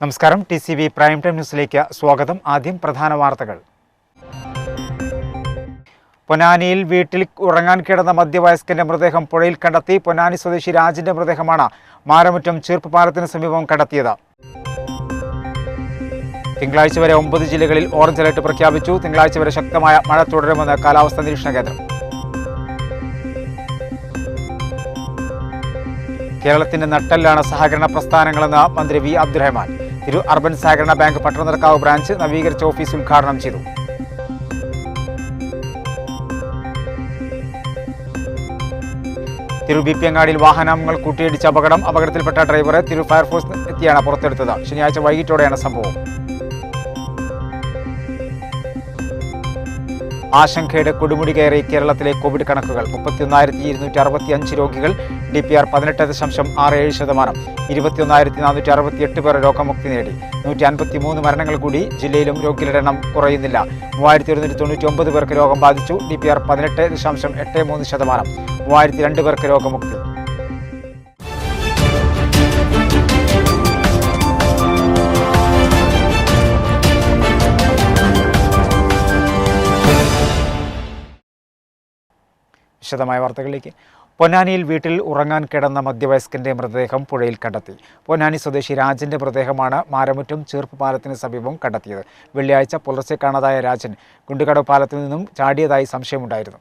നമസ്കാരം. TCV prime time ന്യൂസിലേക്ക് സ്വാഗതം. ആദ്യം പ്രധാന വാർത്തകൾ. പൊന്നാനിയിൽ വീട്ടിൽ ഉറങ്ങാൻ കിടന്ന മധ്യവയസ്കന്റെ മൃതദേഹം പുഴയിൽ കണ്ടെത്തി. പൊന്നാനി സ്വദേശി രാജിന്റെ മൃതദേഹമാണ് മാരമുറ്റം ചീർപ്പ് പാലത്തിന് സമീപം കണ്ടെത്തിയത്. തിങ്കളാഴ്ച വരെ 9 ജില്ലകളിൽ ഓറഞ്ച് അലർട്ട് പ്രഖ്യാപിച്ചു. തിങ്കളാഴ്ച വരെ ശക്തമായ മഴ തുടരുമെന്ന് കാലാവസ്ഥാ നിരീക്ഷണ കേന്ദ്രം. കേരളത്തിന്റെ നട്ടെല്ലാണ് സഹകരണ പ്രസ്ഥാനങ്ങളെന്ന് മന്ത്രി വി അബ്ദുറഹ്മാൻ. തിരൂർ അർബൻ സഹകരണ ബാങ്ക് പട്ടണനിർക്കാവ് ബ്രാഞ്ച് നവീകരിച്ച ഓഫീസ് ഉദ്ഘാടനം ചെയ്തു. തിരൂർ ബിപിയങ്ങാടിയിൽ വാഹനങ്ങൾ കൂട്ടിയിടിച്ച അപകടത്തിൽപ്പെട്ട ഡ്രൈവറെ തിരൂർ ഫയർഫോഴ്സ് എത്തിയാണ് പുറത്തെടുത്തത്. ശനിയാഴ്ച വൈകിട്ടോടെയാണ് സംഭവം. ആശങ്കയുടെ കൊടുമുടി കയറി കേരളത്തിലെ കോവിഡ് കണക്കുകൾ. 31,265 രോഗികൾ. DPR 18.67%. 21,468 പേർ രോഗമുക്തി നേടി. 153 മരണങ്ങൾ കൂടി. ജില്ലയിലും രോഗികളുടെ എണ്ണം കുറയുന്നില്ല. 3,199 പേർക്ക് രോഗം ബാധിച്ചു. DPR 18.83%. 3,002 പേർക്ക് രോഗമുക്തി. വിശദമായ വാർത്തകളിലേക്ക്. പൊന്നാനിയിൽ വീട്ടിൽ ഉറങ്ങാൻ കിടന്ന മധ്യവയസ്കന്റെ മൃതദേഹം പുഴയിൽ കണ്ടെത്തി. പൊന്നാനി സ്വദേശി രാജന്റെ മൃതദേഹമാണ് മാരമുറ്റം ചീർപ്പ് പാലത്തിന് സമീപം കണ്ടെത്തിയത്. വെള്ളിയാഴ്ച പുലർച്ചെ കാണാതായ രാജൻ കുണ്ടുകടവ് പാലത്തിൽ നിന്നും ചാടിയതായി സംശയമുണ്ടായിരുന്നു.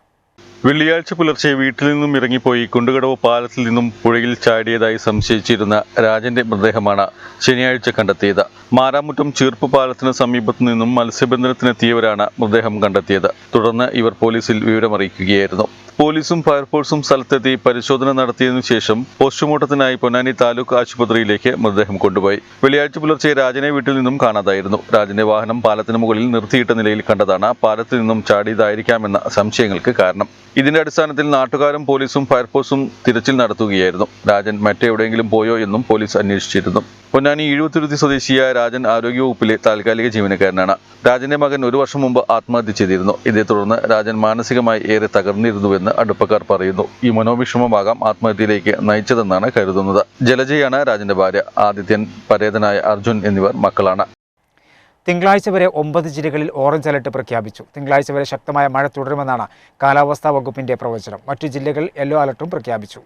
വെള്ളിയാഴ്ച പുലർച്ചെ വീട്ടിൽ നിന്നും ഇറങ്ങിപ്പോയി കുണ്ടുകടവ് പാലത്തിൽ നിന്നും പുഴയിൽ ചാടിയതായി സംശയിച്ചിരുന്ന രാജന്റെ മൃതദേഹമാണ് ശനിയാഴ്ച കണ്ടെത്തിയത്. മാരാമുറ്റം ചീർപ്പ് പാലത്തിന് സമീപത്തു നിന്നും മത്സ്യബന്ധനത്തിനെത്തിയവരാണ് മൃതദേഹം കണ്ടെത്തിയത്. തുടർന്ന് ഇവർ പോലീസിൽ വിവരമറിയിക്കുകയായിരുന്നു. പോലീസും ഫയർഫോഴ്സും സ്ഥലത്തെത്തി പരിശോധന നടത്തിയതിനു ശേഷം പോസ്റ്റ്മോർട്ടത്തിനായി പൊന്നാനി താലൂക്ക് ആശുപത്രിയിലേക്ക് മൃതദേഹം കൊണ്ടുപോയി. വെള്ളിയാഴ്ച പുലർച്ചെ രാജനെ വീട്ടിൽ നിന്നും കാണാതായിരുന്നു. രാജന്റെ വാഹനം പാലത്തിന് മുകളിൽ നിർത്തിയിട്ട നിലയിൽ കണ്ടതാണ് പാലത്തിൽ നിന്നും ചാടിയതായിരിക്കാമെന്ന സംശയങ്ങൾക്ക് കാരണം. ഇതിന്റെ അടിസ്ഥാനത്തിൽ നാട്ടുകാരും പോലീസും ഫയർഫോഴ്സും തിരച്ചിൽ നടത്തുകയായിരുന്നു. രാജൻ മറ്റെവിടെയെങ്കിലും പോയോ എന്നും പോലീസ് അന്വേഷിച്ചിരുന്നു. പൊന്നാനി ഇഴുവത്തുരുത്തി സ്വദേശിയായ രാജൻ ആരോഗ്യവകുപ്പിലെ താൽക്കാലിക ജീവനക്കാരനാണ്. രാജന്റെ മകൻ 1 വർഷം മുമ്പ് ആത്മഹത്യ ചെയ്തിരുന്നു. ഇതേ തുടർന്ന് രാജൻ മാനസികമായി ഏറെ തകർന്നിരുന്നുവെന്ന് അടുപ്പക്കാർ പറയുന്നു. ഈ മനോവിഷമമാകാം ആത്മഹത്യയിലേക്ക് നയിച്ചതെന്നാണ് കരുതുന്നത്. ജലജയാണ് രാജന്റെ ഭാര്യ. ആദിത്യൻ, പരേതനായ അർജുൻ എന്നിവർ മക്കളാണ്. തിങ്കളാഴ്ച വരെ 9 ജില്ലകളിൽ ഓറഞ്ച് അലർട്ട് പ്രഖ്യാപിച്ചു. തിങ്കളാഴ്ച വരെ ശക്തമായ മഴ തുടരുമെന്നാണ് കാലാവസ്ഥാ വകുപ്പിന്റെ പ്രവചനം. മറ്റു ജില്ലകൾ യെല്ലോ അലർട്ടും പ്രഖ്യാപിച്ചു.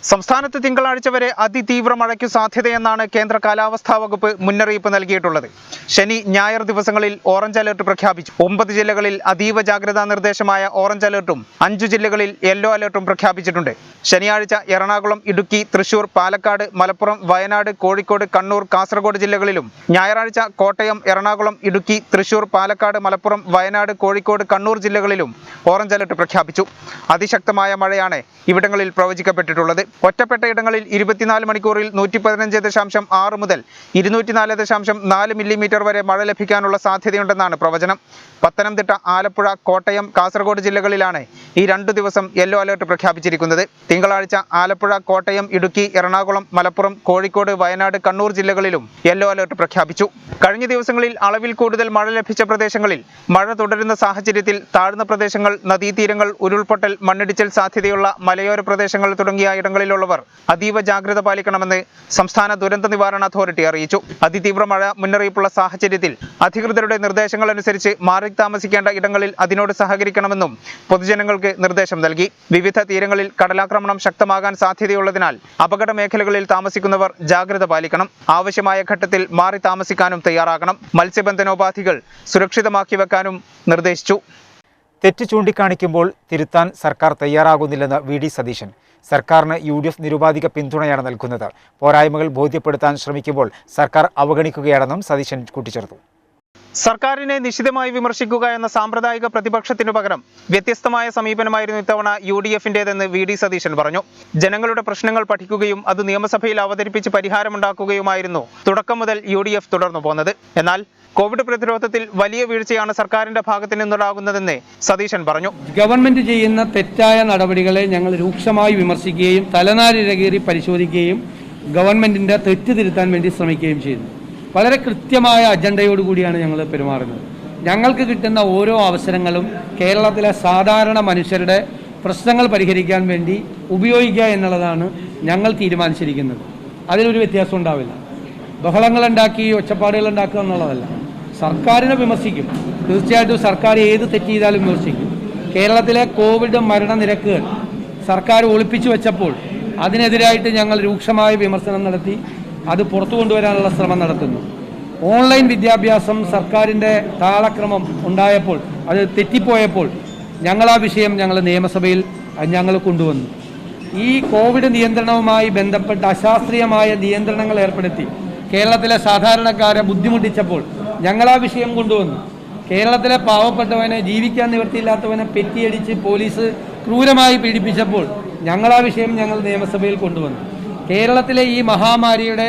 സംസ്ഥാനത്ത് തിങ്കളാഴ്ച വരെ അതിതീവ്ര മഴയ്ക്കു സാധ്യതയെന്നാണ് കേന്ദ്ര കാലാവസ്ഥാ വകുപ്പ് മുന്നറിയിപ്പ് നൽകിയിട്ടുള്ളത്. ശനി, ഞായർ ദിവസങ്ങളിൽ ഓറഞ്ച് അലർട്ട് പ്രഖ്യാപിച്ചു. 9 ജില്ലകളിൽ അതീവ ജാഗ്രതാ നിർദ്ദേശമായ ഓറഞ്ച് അലർട്ടും 5 ജില്ലകളിൽ യെല്ലോ അലർട്ടും പ്രഖ്യാപിച്ചിട്ടുണ്ട്. ശനിയാഴ്ച എറണാകുളം, ഇടുക്കി, തൃശൂർ, പാലക്കാട്, മലപ്പുറം, വയനാട്, കോഴിക്കോട്, കണ്ണൂർ, കാസർഗോഡ് ജില്ലകളിലും ഞായറാഴ്ച കോട്ടയം, എറണാകുളം, ഇടുക്കി, തൃശൂർ, പാലക്കാട്, മലപ്പുറം, വയനാട്, കോഴിക്കോട്, കണ്ണൂർ ജില്ലകളിലും ഓറഞ്ച് അലർട്ട് പ്രഖ്യാപിച്ചു. അതിശക്തമായ മഴയാണ് ഇവിടങ്ങളിൽ പ്രവചിക്കപ്പെട്ടിട്ടുള്ളത്. ഒറ്റപ്പെട്ട ഇടങ്ങളിൽ 24 മണിക്കൂറിൽ 115.6 മുതൽ 204.4 മില്ലിമീറ്റർ വരെ മഴ ലഭിക്കാനുള്ള സാധ്യതയുണ്ടെന്നാണ് പ്രവചനം. പത്തനംതിട്ട, ആലപ്പുഴ, കോട്ടയം, കാസർഗോഡ് ജില്ലകളിലാണ് ഈ 2 ദിവസം യെല്ലോ അലർട്ട് പ്രഖ്യാപിച്ചിരിക്കുന്നത്. തിങ്കളാഴ്ച ആലപ്പുഴ, കോട്ടയം, ഇടുക്കി, എറണാകുളം, മലപ്പുറം, കോഴിക്കോട്, വയനാട്, കണ്ണൂർ ജില്ലകളിലും യെല്ലോ അലർട്ട് പ്രഖ്യാപിച്ചു. കഴിഞ്ഞ ദിവസങ്ങളിൽ അളവിൽ കൂടുതൽ മഴ ലഭിച്ച പ്രദേശങ്ങളിൽ മഴ തുടരുന്ന സാഹചര്യത്തിൽ താഴ്ന്ന പ്രദേശങ്ങൾ, നദീതീരങ്ങൾ, ഉരുൾപൊട്ടൽ, മണ്ണിടിച്ചിൽ സാധ്യതയുള്ള മലയോര പ്രദേശങ്ങൾ തുടങ്ങിയ ഇടങ്ങളിലുള്ളവർ അതീവ ജാഗ്രത പാലിക്കണമെന്ന് സംസ്ഥാന ദുരന്ത നിവാരണ അതോറിറ്റി അറിയിച്ചു. അതിതീവ്ര മഴ മുന്നറിയിപ്പുള്ള സാഹചര്യത്തിൽ അധികൃതരുടെ നിർദ്ദേശങ്ങൾ അനുസരിച്ച് മാറി താമസിക്കേണ്ട ഇടങ്ങളിൽ അതിനോട് സഹകരിക്കണമെന്നും പൊതുജനങ്ങൾക്ക് നിർദ്ദേശം നൽകി. വിവിധ തീരങ്ങളിൽ കടലാക്രമണം ശക്തമാകാൻ സാധ്യതയുള്ളതിനാൽ അപകട മേഖലകളിൽ താമസിക്കുന്നവർ ജാഗ്രത പാലിക്കണം. ആവശ്യമായ ഘട്ടത്തിൽ മാറി താമസിക്കാനും തയ്യാറാകണം. മത്സ്യബന്ധനോപാധികൾ സുരക്ഷിതമാക്കി വെക്കാനും നിർദ്ദേശിച്ചു. തെറ്റ് ചൂണ്ടിക്കാണിക്കുമ്പോൾ തിരുത്താൻ സർക്കാർ തയ്യാറാകുന്നില്ലെന്ന് VD സതീശൻ. സർക്കാരിന് UDF നിരുപാധിക പിന്തുണയാണ് നൽകുന്നത്. പോരായ്മകൾ ബോധ്യപ്പെടുത്താൻ ശ്രമിക്കുമ്പോൾ സർക്കാർ അവഗണിക്കുകയാണെന്നും സതീശൻ കൂട്ടിച്ചേർത്തു. സർക്കാരിനെ നിശിതമായി വിമർശിക്കുക എന്ന സാമ്പ്രദായിക പ്രതിപക്ഷത്തിനു പകരം വ്യത്യസ്തമായ സമീപനമായിരുന്നു ഇത്തവണ UDFന്റേതെന്ന് VD സതീശൻ പറഞ്ഞു. ജനങ്ങളുടെ പ്രശ്നങ്ങൾ പഠിക്കുകയും അത് നിയമസഭയിൽ അവതരിപ്പിച്ച് പരിഹാരമുണ്ടാക്കുകയുമായിരുന്നു തുടക്കം മുതൽ UDF തുടർന്നു പോന്നത്. എന്നാൽ കോവിഡ് പ്രതിരോധത്തിൽ വലിയ വീഴ്ചയാണ് സർക്കാരിന്റെ ഭാഗത്തു നിന്നുണ്ടാകുന്നതെന്ന് സതീശൻ പറഞ്ഞു. ഗവൺമെന്റ് ചെയ്യുന്ന തെറ്റായ നടപടികളെ ഞങ്ങൾ രൂക്ഷമായി വിമർശിക്കുകയും തലനാരിഴകേറി പരിശോധിക്കുകയും ഗവൺമെന്റിന്റെ തെറ്റ് തിരുത്താൻ വേണ്ടി ശ്രമിക്കുകയും ചെയ്യുന്നു. വളരെ കൃത്യമായ അജണ്ടയോടുകൂടിയാണ് ഞങ്ങൾ പെരുമാറുന്നത്. ഞങ്ങൾക്ക് കിട്ടുന്ന ഓരോ അവസരങ്ങളും കേരളത്തിലെ സാധാരണ മനുഷ്യരുടെ പ്രശ്നങ്ങൾ പരിഹരിക്കാൻ വേണ്ടി ഉപയോഗിക്കുക എന്നുള്ളതാണ് ഞങ്ങൾ തീരുമാനിച്ചിരിക്കുന്നത്. അതിലൊരു വ്യത്യാസം ഉണ്ടാവില്ല. ബഹളങ്ങളുണ്ടാക്കി ഒച്ചപ്പാടുകൾ ഉണ്ടാക്കുക എന്നുള്ളതല്ല. സർക്കാരിനെ വിമർശിക്കും, തീർച്ചയായിട്ടും സർക്കാർ ഏത് തെറ്റ് ചെയ്താലും വിമർശിക്കും. കേരളത്തിലെ കോവിഡ് മരണനിരക്കുകൾ സർക്കാർ ഒളിപ്പിച്ചു വെച്ചപ്പോൾ അതിനെതിരായിട്ട് ഞങ്ങൾ രൂക്ഷമായ വിമർശനം നടത്തി അത് പുറത്തു കൊണ്ടുവരാനുള്ള ശ്രമം നടത്തുന്നു. ഓൺലൈൻ വിദ്യാഭ്യാസം സർക്കാരിൻ്റെ താളക്രമം ഉണ്ടായപ്പോൾ അത് തെറ്റിപ്പോയപ്പോൾ ഞങ്ങൾ ആ വിഷയം നിയമസഭയിൽ ഞങ്ങൾ കൊണ്ടുവന്നു. ഈ കോവിഡ് നിയന്ത്രണവുമായി ബന്ധപ്പെട്ട് അശാസ്ത്രീയമായ നിയന്ത്രണങ്ങൾ ഏർപ്പെടുത്തി കേരളത്തിലെ സാധാരണക്കാരെ ബുദ്ധിമുട്ടിച്ചപ്പോൾ ഞങ്ങൾ ആ വിഷയം കൊണ്ടുവന്നു. കേരളത്തിലെ പാവപ്പെട്ടവനെ, ജീവിക്കാൻ നിവൃത്തിയില്ലാത്തവനെ പെറ്റിയടിച്ച് പോലീസ് ക്രൂരമായി പീഡിപ്പിച്ചപ്പോൾ ഞങ്ങൾ ആ വിഷയം നിയമസഭയിൽ കൊണ്ടുവന്നു. കേരളത്തിലെ ഈ മഹാമാരിയുടെ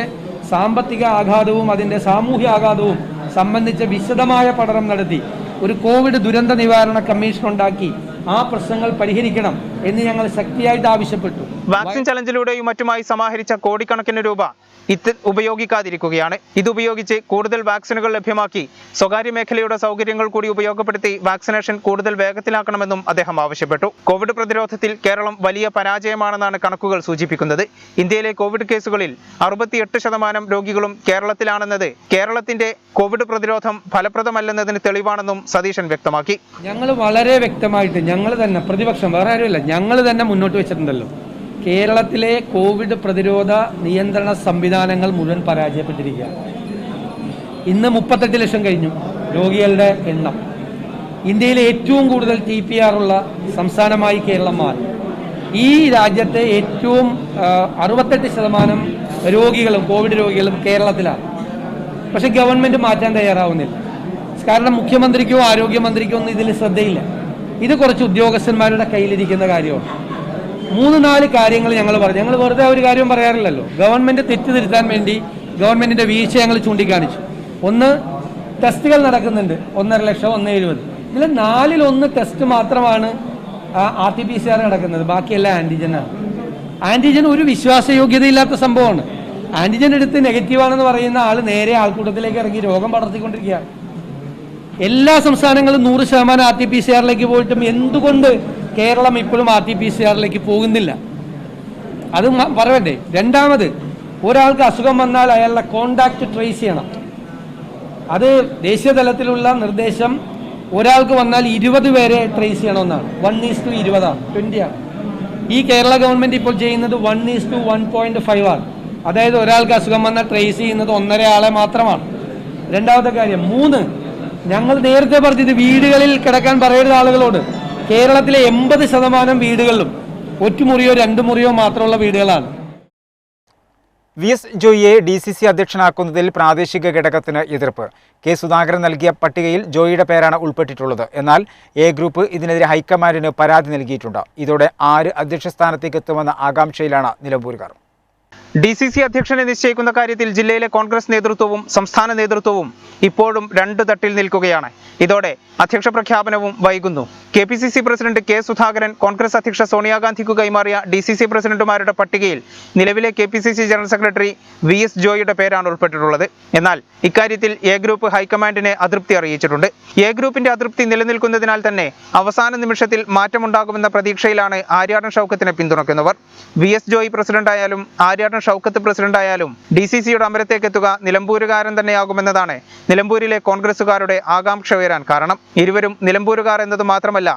സാമ്പത്തിക ആഘാതവും അതിൻ്റെ സാമൂഹ്യ ആഘാതവും സംബന്ധിച്ച വിശദമായ പഠനം നടത്തി ഒരു കോവിഡ് ദുരന്ത നിവാരണ കമ്മീഷൻ ഉണ്ടാക്കി ആ പ്രശ്നങ്ങൾ പരിഹരിക്കണം എന്ന് ഞങ്ങൾ ശക്തിയായിട്ട് ആവശ്യപ്പെട്ടു. വാക്സിൻ ചലഞ്ചിലൂടെയും മറ്റുമായി സമാഹരിച്ച കോടിക്കണക്കിന് രൂപ ഉപയോഗിക്കാതിരിക്കുകയാണ്. ഇതുപയോഗിച്ച് കൂടുതൽ വാക്സിനുകൾ ലഭ്യമാക്കി സ്വകാര്യ മേഖലയുടെ സൗകര്യങ്ങൾ കൂടി ഉപയോഗപ്പെടുത്തി വാക്സിനേഷൻ കൂടുതൽ വേഗത്തിലാക്കണമെന്നും അദ്ദേഹം ആവശ്യപ്പെട്ടു. കോവിഡ് പ്രതിരോധത്തിൽ കേരളം വലിയ പരാജയമാണെന്നാണ് കണക്കുകൾ സൂചിപ്പിക്കുന്നത്. ഇന്ത്യയിലെ കോവിഡ് കേസുകളിൽ 68% രോഗികളും കേരളത്തിലാണെന്നത് കേരളത്തിന്റെ കോവിഡ് പ്രതിരോധം ഫലപ്രദമല്ലെന്നതിന് തെളിവാണെന്നും സതീശൻ വ്യക്തമാക്കി. ഞങ്ങൾ വളരെ വ്യക്തമായിട്ട് ഞങ്ങൾ തന്നെ, പ്രതിപക്ഷം വേറെ ആരുമില്ല, ഞങ്ങൾ തന്നെ മുന്നോട്ട് വെച്ചിട്ടുണ്ടല്ലോ. കേരളത്തിലെ കോവിഡ് പ്രതിരോധ നിയന്ത്രണ സംവിധാനങ്ങൾ മുഴുവൻ പരാജയപ്പെട്ടിരിക്കുകയാണ്. ഇന്ന് 38 ലക്ഷം കഴിഞ്ഞു രോഗികളുടെ എണ്ണം. ഇന്ത്യയിലെ ഏറ്റവും കൂടുതൽ TPR ഉള്ള സംസ്ഥാനമായി കേരളം മാറി. ഈ രാജ്യത്തെ ഏറ്റവും 68% രോഗികളും കോവിഡ് രോഗികളും കേരളത്തിലാണ്. പക്ഷെ ഗവൺമെൻറ് മാറ്റാൻ തയ്യാറാവുന്നില്ല. കാരണം മുഖ്യമന്ത്രിക്കോ ആരോഗ്യമന്ത്രിക്കോ ഒന്നും ഇതിൽ ശ്രദ്ധയില്ല. ഇത് കുറച്ച് ഉദ്യോഗസ്ഥന്മാരുടെ കയ്യിലിരിക്കുന്ന കാര്യമാണ്. 3-4 കാര്യങ്ങൾ ഞങ്ങൾ പറഞ്ഞു. ഞങ്ങൾ വെറുതെ ഒരു കാര്യം പറയാറില്ലല്ലോ. ഗവൺമെൻറ് തെറ്റ് തിരുത്താൻ വേണ്ടി ഗവൺമെൻറ്റിൻ്റെ വീഴ്ച ഞങ്ങൾ ചൂണ്ടിക്കാണിച്ചു. ഒന്ന്, ടെസ്റ്റുകൾ നടക്കുന്നുണ്ട് 1.5 ലക്ഷം, 1.70. ഇതിൽ 4-1 ടെസ്റ്റ് മാത്രമാണ് RT-PCR നടക്കുന്നത്. ബാക്കിയെല്ലാം ആൻറ്റിജനാണ്. ആൻറ്റിജൻ ഒരു വിശ്വാസയോഗ്യതയില്ലാത്ത സംഭവമാണ്. ആൻറ്റിജൻ എടുത്ത് നെഗറ്റീവാണെന്ന് പറയുന്ന ആൾ നേരെ ആൾക്കൂട്ടത്തിലേക്ക് ഇറങ്ങി രോഗം പടർത്തിക്കൊണ്ടിരിക്കുകയാണ്. എല്ലാ സംസ്ഥാനങ്ങളും 100% RT-PCR പോയിട്ടും എന്തുകൊണ്ട് കേരളം ഇപ്പോഴും RT-PCR പോകുന്നില്ല? അത് പറയണ്ടേ. രണ്ടാമത്, ഒരാൾക്ക് അസുഖം വന്നാൽ അയാളുടെ കോണ്ടാക്ട് ട്രേസ് ചെയ്യണം. അത് ദേശീയ തലത്തിലുള്ള നിർദ്ദേശം. ഒരാൾക്ക് വന്നാൽ 20 പേരെ ട്രേസ് ചെയ്യണമെന്നാണ്. 1:20 ആണ്, 20 ആണ്. ഈ കേരള ഗവൺമെൻറ് ഇപ്പോൾ ചെയ്യുന്നത് 1:1.5 ആണ്. അതായത് ഒരാൾക്ക് അസുഖം വന്നാൽ ട്രേസ് ചെയ്യുന്നത് 1.5 ആളെ മാത്രമാണ്. രണ്ടാമത്തെ കാര്യം. 3, ഞങ്ങൾ നേരത്തെ പറഞ്ഞത് വീടുകളിൽ കിടക്കാൻ പറയരുത് ആളുകളോട്. കേരളത്തിലെ 80% വീടുകളിലും 1 മുറിയോ 2 മുറിയോ മാത്രമുള്ള വീടുകളാണ്. VS ജോയിയെ DCC അധ്യക്ഷനാക്കുന്നതിൽ പ്രാദേശിക ഘടകത്തിന് എതിർപ്പ്. കെ സുധാകരൻ നൽകിയ പട്ടികയിൽ ജോയിയുടെ പേരാണ് ഉൾപ്പെട്ടിട്ടുള്ളത്. എന്നാൽ A ഗ്രൂപ്പ് ഇതിനെതിരെ ഹൈക്കമാൻഡിന് പരാതി നൽകിയിട്ടുണ്ട്. ഇതോടെ ആര് അധ്യക്ഷ സ്ഥാനത്തേക്ക് എത്തുമെന്ന ആകാംക്ഷയിലാണ് നിലമ്പൂരുകാർ. DCC അധ്യക്ഷനെ നിശ്ചയിക്കുന്ന കാര്യത്തിൽ ജില്ലയിലെ കോൺഗ്രസ് നേതൃത്വവും സംസ്ഥാന നേതൃത്വവും ഇപ്പോഴും 2 തട്ടിൽ നിൽക്കുകയാണ്. ഇതോടെ അധ്യക്ഷ പ്രഖ്യാപനവും വൈകുന്നു. KPCC president K Sudhakaran Congress അധ്യക്ഷ സോണിയാഗാന്ധിക്ക് കൈമാറിയ DCC പ്രസിഡന്റുമാരുടെ പട്ടികയിൽ നിലവിലെ KPCC ജനറൽ സെക്രട്ടറി VS ജോയിയുടെ പേരാണ് ഉൾപ്പെട്ടിട്ടുള്ളത്. എന്നാൽ ഇക്കാര്യത്തിൽ A ഗ്രൂപ്പ് ഹൈക്കമാൻഡിനെ അതൃപ്തി അറിയിച്ചിട്ടുണ്ട്. A ഗ്രൂപ്പിന്റെ അതൃപ്തി നിലനിൽക്കുന്നതിനാൽ തന്നെ അവസാന നിമിഷത്തിൽ മാറ്റമുണ്ടാകുമെന്ന പ്രതീക്ഷയിലാണ് ആര്യാടൻ ഷൗക്കത്തിനെ പിന്തുണയ്ക്കുന്നവർ. VS ജോയി പ്രസിഡന്റായാലും ആര്യാടൻ ഷൗക്കത്ത് പ്രസിഡന്റായാലും DCCയുടെ അമരത്തേക്ക് എത്തുക നിലമ്പൂരുകാരൻ തന്നെയാകുമെന്നതാണ് നിലമ്പൂരിലെ കോൺഗ്രസുകാരുടെ ആകാംക്ഷ ഉയരാൻ കാരണം. ഇരുവരും നിലമ്പൂരുകാർ എന്നത് മാത്രമല്ല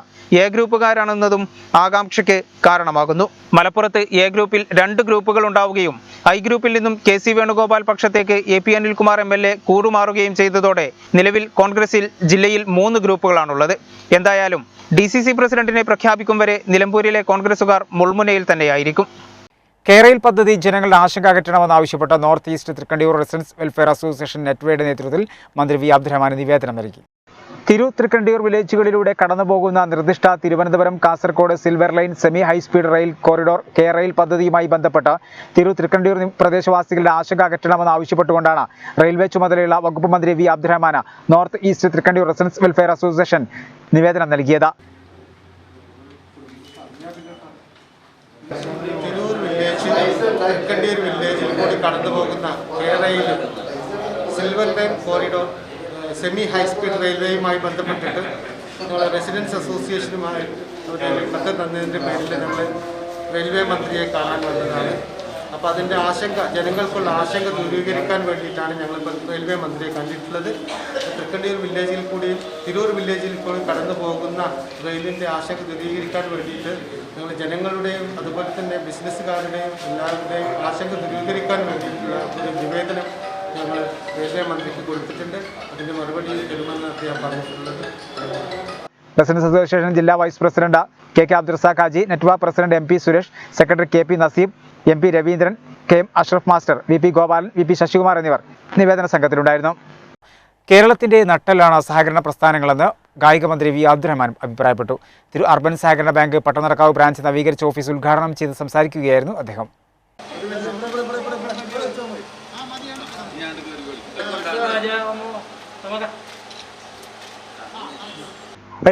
A ഗ്രൂപ്പുകാരാണെന്നതും ആകാംക്ഷയ്ക്ക് കാരണമാകുന്നു. മലപ്പുറത്ത് A ഗ്രൂപ്പിൽ 2 ഗ്രൂപ്പുകൾ ഉണ്ടാവുകയും I ഗ്രൂപ്പിൽ നിന്നും KC Venugopal പക്ഷത്തേക്ക് AP Anilkumar MLA കൂറുമാറുകയും ചെയ്തതോടെ നിലവിൽ കോൺഗ്രസിൽ ജില്ലയിൽ 3 ഗ്രൂപ്പുകളാണുള്ളത്. എന്തായാലും DCC പ്രസിഡന്റിനെ പ്രഖ്യാപിക്കും വരെ നിലമ്പൂരിലെ കോൺഗ്രസുകാർ മുൾമുനയിൽ തന്നെയായിരിക്കും. കേരയിൽ പദ്ധതി ജനങ്ങളുടെ ആശങ്ക അകറ്റണമെന്നാവശ്യപ്പെട്ട north east Thrikkandiyur residents welfare association നെറ്റ്വേയുടെ നേതൃത്വത്തിൽ മന്ത്രി V അബ്ദുറഹ്മാൻ നിവേദനം നൽകി. തൃക്കണ്ടിയൂർ വില്ലേജുകളിലൂടെ കടന്നുപോകുന്ന നിർദ്ദിഷ്ട Thiruvananthapuram Kasaragod silver line semi high speed rail corridor കേരയിൽ പദ്ധതിയുമായി ബന്ധപ്പെട്ട് തൃക്കണ്ടിയൂർ പ്രദേശവാസികളുടെ ആശങ്ക അകറ്റണമെന്ന് ആവശ്യപ്പെട്ടുകൊണ്ടാണ് റെയിൽവേ ചുമതലയുള്ള വകുപ്പ് മന്ത്രി V Abdurahman north east Thrikkandiyur residents welfare association നിവേദനം നൽകിയത്. തൃക്കണ്ടിയൂർ വില്ലേജിൽ കൂടി കടന്നു പോകുന്ന കേരളയിൽ silver line corridor semi high speed റെയിൽവേയുമായി ബന്ധപ്പെട്ടിട്ട് ഞങ്ങൾ റെസിഡൻസ് അസോസിയേഷനുമായി ഒരു കത്ത് തന്നതിൻ്റെ പേരിൽ ഞങ്ങൾ റെയിൽവേ മന്ത്രിയെ കാണാൻ വന്നതാണ്. അപ്പോൾ അതിൻ്റെ ആശങ്ക, ജനങ്ങൾക്കുള്ള ആശങ്ക ദൂരീകരിക്കാൻ വേണ്ടിയിട്ടാണ് ഞങ്ങളിപ്പോൾ റെയിൽവേ മന്ത്രിയെ കണ്ടിട്ടുള്ളത്. തൃക്കണ്ടിയൂർ വില്ലേജിൽ കൂടിയും തിരൂർ വില്ലേജിൽ കൂടി കടന്നു പോകുന്ന റെയിലിൻ്റെ ആശങ്ക ദൂരീകരിക്കാൻ വേണ്ടിയിട്ട് ഞങ്ങൾ ജനങ്ങളുടെയും അതുപോലെ തന്നെ ബിസിനസ്സുകാരുടെയും എല്ലാവരുടെയും ആശങ്ക ദൂരീകരിക്കാൻ വേണ്ടിയിട്ടുള്ള ഒരു നിവേദനം ഞങ്ങൾ റെയിൽവേ മന്ത്രിക്ക് കൊടുത്തിട്ടുണ്ട്. അതിൻ്റെ മറുപടി തരുമെന്ന് ഞാൻ പറഞ്ഞിട്ടുള്ളത്. ബിസിനസ് അസോസിയേഷൻ ജില്ലാ vice president K Abdul Razak Haji, നെറ്റ്വ president MP Suresh, secretary KP Naseeb, MP Raveendran, KM Ashraf master, VP Gopalan, VP Sasikumar എന്നിവർ നിവേദന സംഘത്തിലുണ്ടായിരുന്നു. കേരളത്തിന്റെ നട്ടെല്ലാണ് സഹകരണ പ്രസ്ഥാനങ്ങളെന്ന് കായിക മന്ത്രി V അബ്ദുറഹ്മാൻ അഭിപ്രായപ്പെട്ടു. തിരു അർബൻ സഹകരണ ബാങ്ക് പട്ടണറക്കാവ് ബ്രാഞ്ച് നവീകരിച്ച ഓഫീസ് ഉദ്ഘാടനം ചെയ്ത് സംസാരിക്കുകയായിരുന്നു അദ്ദേഹം.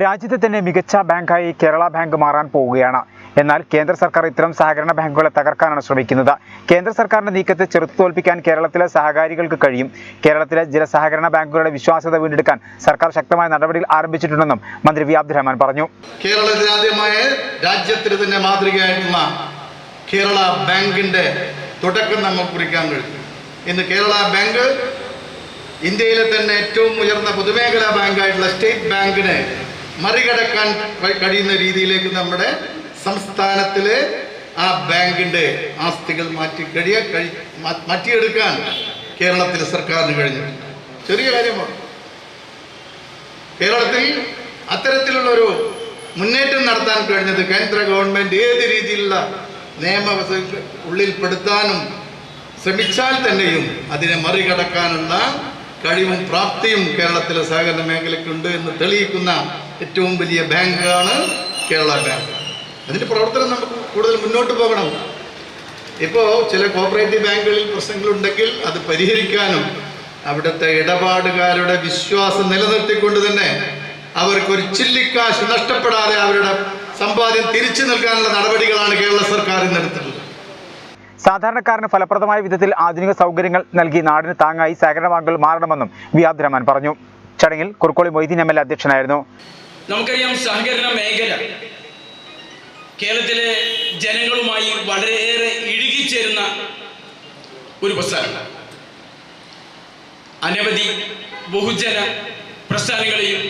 രാജ്യത്തെ തന്നെ മികച്ച ബാങ്കായി കേരള ബാങ്ക് മാറാൻ പോവുകയാണ്. എന്നാൽ കേന്ദ്ര സർക്കാർ ഇത്തരം സഹകരണ ബാങ്കുകളെ തകർക്കാനാണ് ശ്രമിക്കുന്നത്. കേന്ദ്ര സർക്കാരിന്റെ നീക്കത്തെ ചെറുത്തുതോൽപ്പിക്കാൻ കേരളത്തിലെ സഹകാരികൾക്ക് കഴിയും. കേരളത്തിലെ ചില സഹകരണ ബാങ്കുകളുടെ വിശ്വാസ്യത വീണ്ടെടുക്കാൻ സർക്കാർ ശക്തമായ നടപടികൾ ആരംഭിച്ചിട്ടുണ്ടെന്നും മന്ത്രി V അബ്ദുറഹ്മാൻ പറഞ്ഞു. കേരളത്തിൽ ആദ്യമായ രാജ്യത്തിന് തന്നെ മാതൃകയായിട്ടുള്ള കേരള ബാങ്കിന്റെ തുടക്കം നമുക്ക് കുറിക്കാൻ കഴിയും. ഇന്ന് കേരള ബാങ്ക് ഇന്ത്യയിലെ തന്നെ ഏറ്റവും ഉയർന്ന പൊതുമേഖലാ ബാങ്കായിട്ടുള്ള സ്റ്റേറ്റ് ബാങ്കിനെ മറികടക്കാൻ കഴിയുന്ന രീതിയിലേക്ക് നമ്മുടെ സംസ്ഥാനത്തിലെ ആ ബാങ്കിന്റെ ആസ്തികൾ മാറ്റിയെടുക്കാൻ കേരളത്തിലെ സർക്കാരിന് കഴിഞ്ഞിട്ടുണ്ട്. ചെറിയ കാര്യമാണ്. കേരളത്തിൽ അത്തരത്തിലുള്ളൊരു മുന്നേറ്റം നടത്താൻ കഴിഞ്ഞത് കേന്ദ്ര ഗവൺമെന്റ് ഏത് രീതിയിലുള്ള നിയമവ്യവസ്ഥ ഉള്ളിൽപ്പെടുത്താനും ശ്രമിച്ചാൽ തന്നെയും അതിനെ മറികടക്കാനുള്ള കഴിവും പ്രാപ്തിയും കേരളത്തിലെ സഹകരണ മേഖലയ്ക്കുണ്ട് എന്ന് തെളിയിക്കുന്ന ഏറ്റവും വലിയ ബാങ്കാണ് കേരള ബാങ്ക്. അതിൻ്റെ പ്രവർത്തനം നമുക്ക് കൂടുതൽ മുന്നോട്ട് പോകണം. ഇപ്പോൾ ചില കോപ്പറേറ്റീവ് ബാങ്കുകളിൽ പ്രശ്നങ്ങളുണ്ടെങ്കിൽ അത് പരിഹരിക്കാനും അവിടുത്തെ ഇടപാടുകാരുടെ വിശ്വാസം നിലനിർത്തിക്കൊണ്ട് തന്നെ അവർക്കൊരു ചില്ലിക്കാശ് നഷ്ടപ്പെടാതെ അവരുടെ സമ്പാദ്യം തിരിച്ചു നൽകാനുള്ള നടപടികളാണ് കേരള സർക്കാർ ഇന്നെടുത്തിട്ടുള്ളത്. സാധാരണക്കാരന് ഫലപ്രദമായ വിധത്തിൽ ആധുനിക സൗകര്യങ്ങൾ നൽകി നാടിന് താങ്ങായി സഹകരണ ബാങ്കുകൾ മാറണമെന്നും V അബ്ദുറഹ്മാൻ പറഞ്ഞു. ചടങ്ങിൽ കുറുക്കോളി മൊയ്തീൻ MLA അധ്യക്ഷനായിരുന്നു. നമുക്കറിയാം, സഹകരണ മേഖല കേരളത്തിലെ ജനങ്ങളുമായി വളരെയേറെ ഇഴുകിച്ചേരുന്ന ഒരു പ്രസ്ഥാനമാണ്. അനവധി ബഹുജന പ്രസ്ഥാനങ്ങളെയും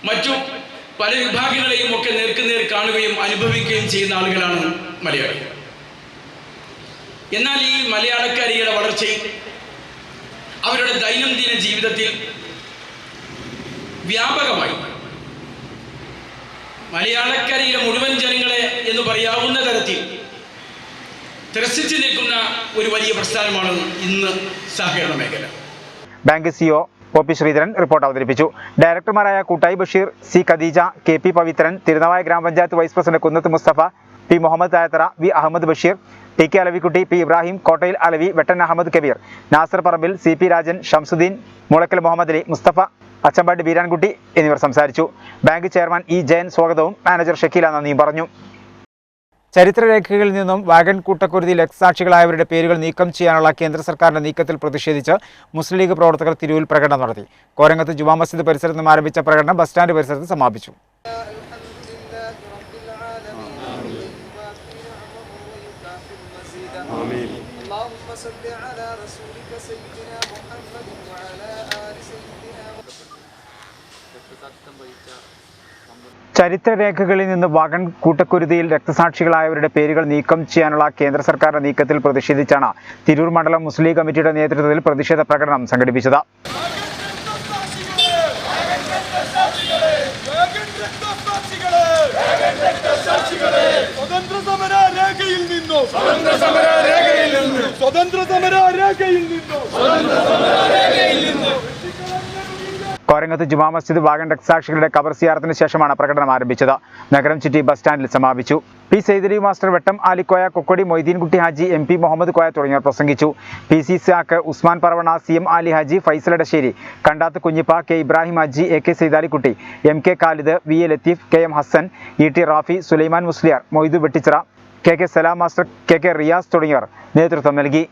മറ്റു പല വിഭാഗങ്ങളെയും ഒക്കെ നേർക്കുനേർ കാണുകയും അനുഭവിക്കുകയും ചെയ്യുന്ന ആളുകളാണ് മലയാളികൾ. എന്നാൽ ഈ മലയാളക്കാരികളുടെ വളർച്ചയിൽ അവരുടെ ദൈനംദിന ജീവിതത്തിൽ വ്യാപകമായി മലയാളക്കരയിലെ മുഴുവൻ ജനങ്ങളെ എന്ന് പറയാവുന്ന തരത്തിൽ ത്രസിച്ചു നിൽക്കുന്ന ഒരു വലിയ പ്രസ്ഥാനമാണ് ഇന്ന് സഹകരണ മേഖല. Bank CEO OP Sreedharan report അവതരിപ്പിച്ചു. ഡയറക്ടർമാരായ കൂട്ടായി Basheer, C Khadija, KP Pavithran, Thirunavaya gramapanchayat vice president Kunnath Musthafa, P Muhammad Thayathara, V Ahammed Basheer, TK Alavikutty, P Ibrahim, Kottayil Alavi, Vettan Ahmed Kabir, Nasar പറമ്പിൽ, CP രാജൻ, ഷംസുദ്ദീൻ, മുളക്കൽ മുഹമ്മദ് അലി, മുസ്തഫ, അച്ചമ്പാടി ബീരാൻകുട്ടി എന്നിവർ സംസാരിച്ചു. ബാങ്ക് ചെയർമാൻ E ജയൻ സ്വാഗതവും മാനേജർ ഷക്കീല നന്ദിയും പറഞ്ഞു. ചരിത്രരേഖകളിൽ നിന്നും വാഗൺ കൂട്ടക്കുരുതിയിൽ രക്തസാക്ഷികളായവരുടെ പേരുകൾ നീക്കം ചെയ്യാനുള്ള കേന്ദ്ര സർക്കാരിന്റെ നീക്കത്തിൽ പ്രതിഷേധിച്ച് മുസ്ലിം ലീഗ് പ്രവർത്തകർ തിരൂരിൽ പ്രകടനം നടത്തി. കോരങ്ങത്ത് ജുമാ മസ്ജിദ് പരിസരത്ത് നിന്നും ആരംഭിച്ച പ്രകടനം ബസ് സ്റ്റാൻഡ് പരിസരത്ത് സമാപിച്ചു. ചരിത്രരേഖകളിൽ നിന്ന് വാഗൺ കൂട്ടക്കുരുതിയിൽ രക്തസാക്ഷികളായവരുടെ പേരുകൾ നീക്കം ചെയ്യാനുള്ള കേന്ദ്ര സർക്കാരിന്റെ നീക്കത്തിൽ പ്രതിഷേധിച്ചാണ് തിരൂർ മണ്ഡലം മുസ്ലിം ലീഗ് കമ്മിറ്റിയുടെ നേതൃത്വത്തിൽ പ്രതിഷേധ പ്രകടനം സംഘടിപ്പിച്ചത്. കോരങ്ങത്ത് ജുമാ മസ്ജിദ് വാഗൺ രക്തസാക്ഷികളുടെ ഖബർ സിയാറത്തിന് ശേഷമാണ് പ്രകടനം ആരംഭിച്ചത്. നഗരം ചുറ്റി ബസ് സ്റ്റാൻഡിൽ സമാപിച്ചു. P സൈദലി മാസ്റ്റർ, വെട്ടം ആലിക്കോയ, കൊക്കോടി മൊയ്തീൻകുട്ടി ഹാജി, MP മുഹമ്മദ് കോയ തുടങ്ങിയവർ പ്രസംഗിച്ചു. PC Ishaq, Usman Paravana, CM Ali Haji, Faisal Edassery, Kandath Kunhippa, K Ibrahim Haji, AK Saidalikutty, MK Khalid, VA Latheef, KM Hasan, ET Rafi, Sulaiman Musliyar, Moidu Vettichira, KK Salam master, KK Riyas തുടങ്ങിയവർ നേതൃത്വം നൽകി.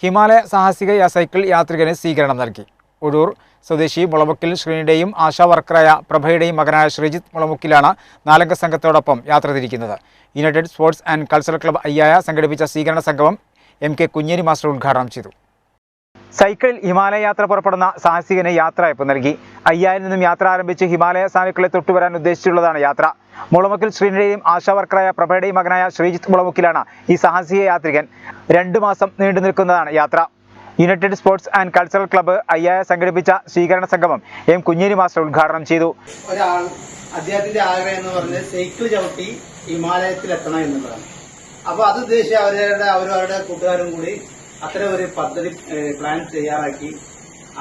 ഹിമാലയ സാഹസിക സൈക്കിൾ യാത്രികന് സ്വീകരണം നൽകി. ഒഴൂർ സ്വദേശി മുളമുക്കിൽ ശ്രീനിയുടെയും ആശാ വർക്കറായ പ്രഭയുടെയും മകനായ ശ്രീജിത്ത് മുളമുക്കിലാണ് 4 അംഗ സംഘത്തോടൊപ്പം യാത്ര തിരിക്കുന്നത്. United sports and cultural club Ayyaya സംഘടിപ്പിച്ച സ്വീകരണ സംഗമം MK കുഞ്ഞേരി മാസ്റ്റർ ഉദ്ഘാടനം ചെയ്തു. സൈക്കിളിൽ ഹിമാലയ യാത്ര പുറപ്പെടുന്ന സാഹസികന് യാത്രയപ്പ് നൽകി. അയ്യായിൽ നിന്നും യാത്ര ആരംഭിച്ച് ഹിമാലയ സാനുക്കളെ തൊട്ടുവരാൻ ഉദ്ദേശിച്ചുള്ളതാണ് യാത്ര. മുളമുക്കിൽ ശ്രീനിയുടെയും ആശാവർക്കറായ പ്രഭയുടെയും മകനായ ശ്രീജിത്ത് മുളമുക്കിലാണ് ഈ സാഹസിക യാത്രികൻ. 2 മാസം നീണ്ടു നിൽക്കുന്നതാണ് യാത്ര. United sports and cultural club Ayyaya സംഘടിപ്പിച്ച സ്വീകരണ സംഗമം M കുഞ്ഞേരി മാസ്റ്റർ ഉദ്ഘാടനം ചെയ്തു. ഒരാൾ അദ്ദേഹത്തിന്റെ ആഗ്രഹം എന്ന് പറഞ്ഞത് സൈക്കിൾ ചവിട്ടി ഹിമാലയത്തിൽ എത്തണം എന്നുള്ളതാണ്. അപ്പോൾ അത് ഉദ്ദേശിച്ച് അവരവരുടെ കൂട്ടുകാരും കൂടി അത്തരം ഒരു പദ്ധതി പ്ലാൻ തയ്യാറാക്കി.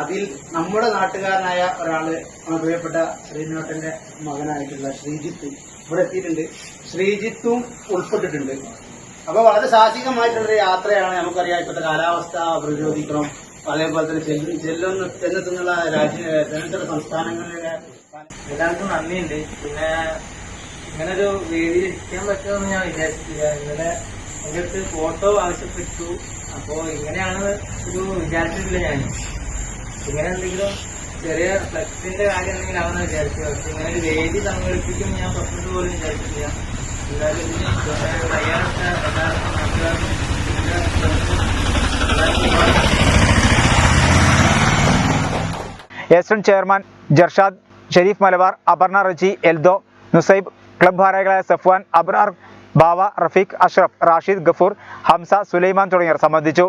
അതിൽ നമ്മുടെ നാട്ടുകാരനായ ഒരാള് പ്രിയപ്പെട്ട ശ്രീനിവാസന്റെ മകനായിട്ടുള്ള ശ്രീജിത്ത് ഇവിടെ എത്തിയിട്ടുണ്ട്. ശ്രീജിത്തും ഉൾപ്പെട്ടിട്ടുണ്ട്. അപ്പൊ വളരെ സാഹസികമായിട്ടുള്ളൊരു യാത്രയാണ്. നമുക്കറിയാം ഇപ്പോഴത്തെ കാലാവസ്ഥ പ്രതിരോധിക്കണം, അതേപോലെ തന്നെ ചെന്നെത്തുന്നുള്ള ചെന്നെത്തുന്ന സംസ്ഥാനങ്ങളിലെ എല്ലാവർക്കും നന്ദിയുണ്ട്. പിന്നെ ഇങ്ങനൊരു വേദിയിൽ ഇരിക്കാൻ പറ്റുമെന്ന് ഞാൻ വിചാരിച്ചിട്ടില്ല. ഇന്നലെ എൻ്റെ അടുത്ത് ഫോട്ടോ ആവശ്യപ്പെട്ടു. അപ്പോൾ ഇങ്ങനെയാണ് ഒരു വിചാരിച്ചിട്ടില്ല. ഞാൻ ഇങ്ങനെ എന്തെങ്കിലും ചെറിയ ഫ്ലെക്സിന്റെ കാര്യം എന്തെങ്കിലും ആണെന്ന് വിചാരിച്ചു. പക്ഷെ ഇങ്ങനെ ഒരു വേദി സംഘടിപ്പിക്കും ഞാൻ സ്വപ്നത്തിൽ പോലും വിചാരിച്ചിട്ടില്ല. എല്ലാവരും ഏസ്റ്റൺ ചെയർമാൻ ജർഷാദ് ഷെരീഫ് മലബാർ, അപർണ റജി, എൽദോ, നുസൈബ്, ക്ലബ് ഭാരവാഹികളായ സഫ്വാൻ, അബ്രാർ, ബാവ, റഫീഖ്, അഷ്റഫ്, റാഷിദ്, ഗഫൂർ, ഹംസ, സുലൈമാൻ തുടങ്ങിയവർ സംബന്ധിച്ചു.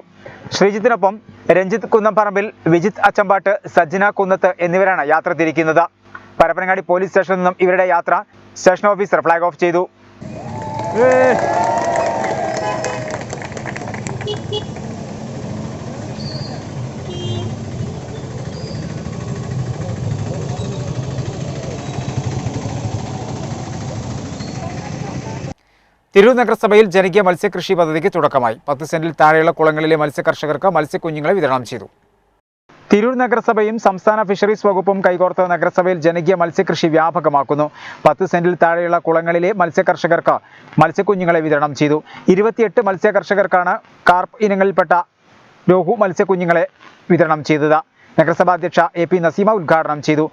ശ്രീജിത്തിനൊപ്പം രഞ്ജിത്ത് കുന്നംപറമ്പിൽ, വിജിത്ത് അച്ചമ്പാട്ട്, സജ്ജന കുന്നത്ത് എന്നിവരാണ് യാത്ര തിരിക്കുന്നത്. പരപ്പനങ്ങാടി പോലീസ് സ്റ്റേഷനിൽ നിന്നും ഇവരുടെ യാത്ര സ്റ്റേഷൻ ഓഫീസർ ഫ്ലാഗ് ഓഫ് ചെയ്തു. തിരൂർ നഗരസഭയിൽ ജനകീയ മത്സ്യകൃഷി പദ്ധതിക്ക് തുടക്കമായി. 10 സെന്റിൽ താഴെയുള്ള കുളങ്ങളിലെ മത്സ്യകർഷകർക്ക് മത്സ്യക്കുഞ്ഞുങ്ങളെ വിതരണം ചെയ്തു. തിരൂർ നഗരസഭയും സംസ്ഥാന ഫിഷറീസ് വകുപ്പും കൈകോർത്ത് നഗരസഭയിൽ ജനകീയ മത്സ്യകൃഷി വ്യാപകമാക്കുന്നു. 10 സെന്റിൽ താഴെയുള്ള കുളങ്ങളിലെ മത്സ്യകർഷകർക്ക് മത്സ്യക്കുഞ്ഞുങ്ങളെ വിതരണം ചെയ്തു. 28 മത്സ്യകർഷകർക്കാണ് കാർപ്പ് ഇനങ്ങളിൽപ്പെട്ട രോഹു മത്സ്യക്കുഞ്ഞുങ്ങളെ വിതരണം ചെയ്തത്. നഗരസഭാ അധ്യക്ഷ AP നസീമ ഉദ്ഘാടനം ചെയ്തു.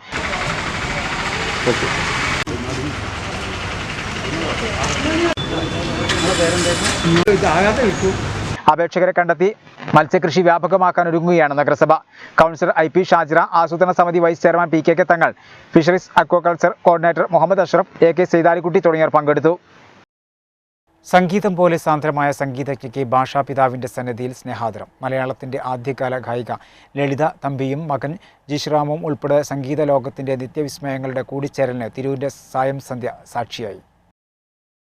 അപേക്ഷകരെ കണ്ടെത്തി മത്സ്യകൃഷി വ്യാപകമാക്കാൻ ഒരുങ്ങുകയാണ് നഗരസഭ. കൗൺസിലർ IP ഷാജിറ, ആസൂത്രണ സമിതി vice chairman PK Thangal, fisheries aquaculture coordinator Muhammad Ashraf, AK Saithalikutty തുടങ്ങിയവർ പങ്കെടുത്തു. സംഗീതം പോലെ സാന്ദ്രമായ സംഗീതജ്ഞയ്ക്ക് ഭാഷാപിതാവിൻ്റെ സന്നിധിയിൽ സ്നേഹാദരം. മലയാളത്തിൻ്റെ ആദ്യകാല ഗായിക ലളിത തമ്പിയും മകൻ ജിഷ്റാമും ഉൾപ്പെടെ സംഗീത ലോകത്തിൻ്റെ നിത്യവിസ്മയങ്ങളുടെ കൂടിച്ചേരലിന് തിരൂരിൻ്റെ സായം സന്ധ്യ സാക്ഷിയായി.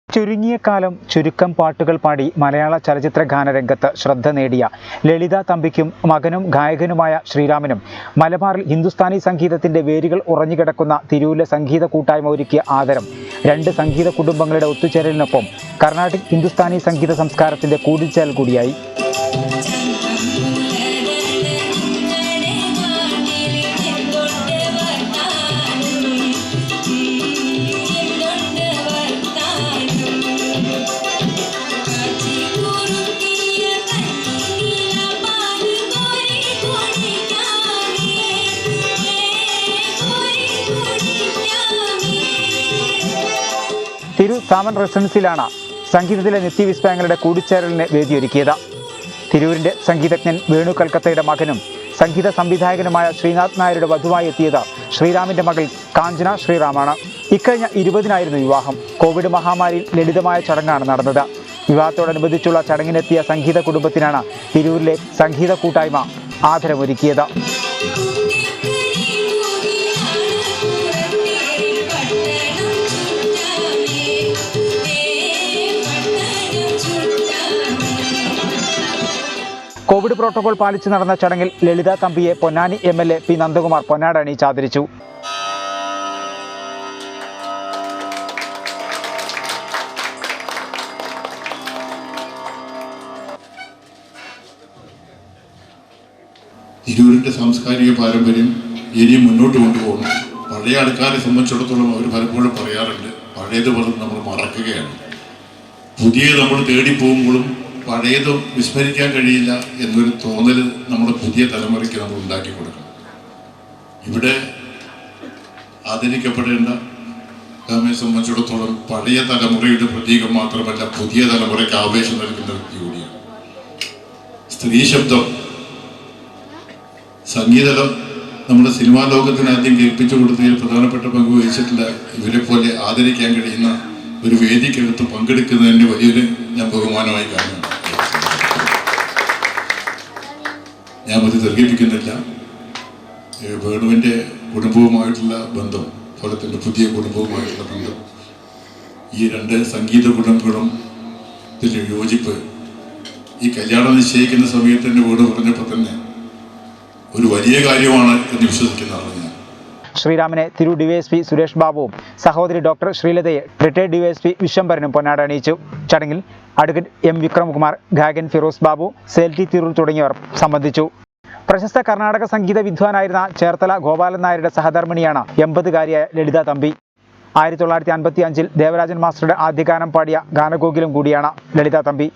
ചുരുങ്ങിയ കാലം ചുരുക്കം പാട്ടുകൾ പാടി മലയാള ചലച്ചിത്ര ഗാനരംഗത്ത് ശ്രദ്ധ നേടിയ ലളിത തമ്പിക്കും മകനും ഗായകനുമായ ശ്രീരാമനും മലബാറിൽ ഹിന്ദുസ്ഥാനി സംഗീതത്തിൻ്റെ വേരുകൾ ഉറഞ്ഞുകിടക്കുന്ന തിരൂരിലെ സംഗീത കൂട്ടായ്മ ഒരുക്കിയ ആദരം 2 സംഗീത കുടുംബങ്ങളുടെ ഒത്തുചേരലിനൊപ്പം കർണാട്ടിക് ഹിന്ദുസ്ഥാനി സംഗീത സംസ്കാരത്തിൻ്റെ കൂടിച്ചേരൽ കൂടിയായി. തിരൂർ സാമൻ റെസിഡൻസിയിലാണ് സംഗീതത്തിലെ നിത്യവിസ്മയങ്ങളുടെ കൂടിച്ചേരലിന് വേദിയൊരുക്കിയത്. തിരൂരിൻ്റെ സംഗീതജ്ഞൻ വേണു കൽക്കത്തയുടെ മകനും സംഗീത സംവിധായകനുമായ ശ്രീനാഥ് നായരുടെ വധുവായി എത്തിയത് ശ്രീറാമിൻ്റെ മകൾ കാഞ്ചന ശ്രീറാമാണ്. ഇക്കഴിഞ്ഞ 20-നായിരുന്നു വിവാഹം. കോവിഡ് മഹാമാരിയിൽ ലളിതമായ ചടങ്ങാണ് നടന്നത്. വിവാഹത്തോടനുബന്ധിച്ചുള്ള ചടങ്ങിനെത്തിയ സംഗീത കുടുംബത്തിനാണ് തിരൂരിലെ സംഗീത കൂട്ടായ്മ ആദരമൊരുക്കിയത്. കോവിഡ് പ്രോട്ടോകോൾ പാലിച്ച് നടന്ന ചടങ്ങിൽ ലളിത തമ്പിയെ പൊന്നാനി MLA P നന്ദകുമാർ പൊന്നാട അണിയിച്ച് ആദരിച്ചു. തിരൂരിൻ്റെ സാംസ്കാരിക പാരമ്പര്യം ഇനിയും മുന്നോട്ട് കൊണ്ടുപോകണം. പഴയ ആൾക്കാരെ സംബന്ധിച്ചിടത്തോളം അവർ പലപ്പോഴും പറയാറുണ്ട്, പഴയത് പോലും നമ്മൾ മറക്കുകയാണ്. പുതിയ നമ്മൾ തേടിപ്പോകുമ്പോഴും പഴയത് വിസ്മരിക്കാൻ കഴിയില്ല എന്നൊരു തോന്നൽ നമ്മുടെ പുതിയ തലമുറയ്ക്ക് നമ്മൾ ഉണ്ടാക്കി കൊടുക്കണം. ഇവിടെ ആദരിക്കപ്പെടേണ്ട നമ്മെ സംബന്ധിച്ചിടത്തോളം പഴയ തലമുറയുടെ പ്രതീകം മാത്രമല്ല, പുതിയ തലമുറയ്ക്ക് ആവേശം നൽകുന്ന വ്യക്തി കൂടിയാണ്. സ്ത്രീ ശബ്ദം സംഗീതം നമ്മുടെ സിനിമാ ലോകത്തിന് ആദ്യം കേൾപ്പിച്ചു കൊടുത്തതിൽ പ്രധാനപ്പെട്ട പങ്ക് വഹിച്ചിട്ടില്ല. ഇവരെ പോലെ ആദരിക്കാൻ കഴിയുന്ന ഒരു വേദിക്കകത്ത് പങ്കെടുക്കുന്നതിൻ്റെ വലിയൊരു ഞാൻ ബഹുമാനമായി കാണുന്നു. ഞാൻ അത് ദീർഘിപ്പിക്കുന്നില്ല. വേണുവിൻ്റെ കുടുംബവുമായിട്ടുള്ള ബന്ധം, ഫലത്തിൻ്റെ പുതിയ കുടുംബവുമായിട്ടുള്ള ബന്ധം, ഈ രണ്ട് സംഗീത കുടുംബങ്ങളും യോജിപ്പ്, ഈ കല്യാണം നിശ്ചയിക്കുന്ന സമയത്ത് തന്നെ വേണു പറഞ്ഞപ്പോൾ തന്നെ ഒരു വലിയ കാര്യമാണ് എന്ന് വിശ്വസിക്കുന്ന ആളാണ് ഞാൻ. ശ്രീരാമനെ തിരു ഡിവൈഎസ്പി സുരേഷ് ബാബുവും സഹോദരി ഡോക്ടർ ശ്രീലതയെ റിട്ടയർഡ് ഡിവൈഎസ്പി വിശ്വംഭരനും പൊന്നാട അണിയിച്ചു. ചടങ്ങിൽ അഡ്വക്കേറ്റ് എം വിക്രംകുമാർ, ഗായകൻ ഫിറോസ് ബാബു, സെൽറ്റി തിരൂർ തുടങ്ങിയവർ സംബന്ധിച്ചു. പ്രശസ്ത കർണാടക സംഗീത വിദ്വാനായിരുന്ന ചേർത്തല ഗോപാലൻ നായരുടെ സഹധർമ്മിണിയാണ് 80-കാരിയായ ലളിത തമ്പി. 1955 ദേവരാജൻ മാസ്റ്ററുടെ ആദ്യഗാനം പാടിയ ഗാനകോകിലും കൂടിയാണ് ലളിത തമ്പി.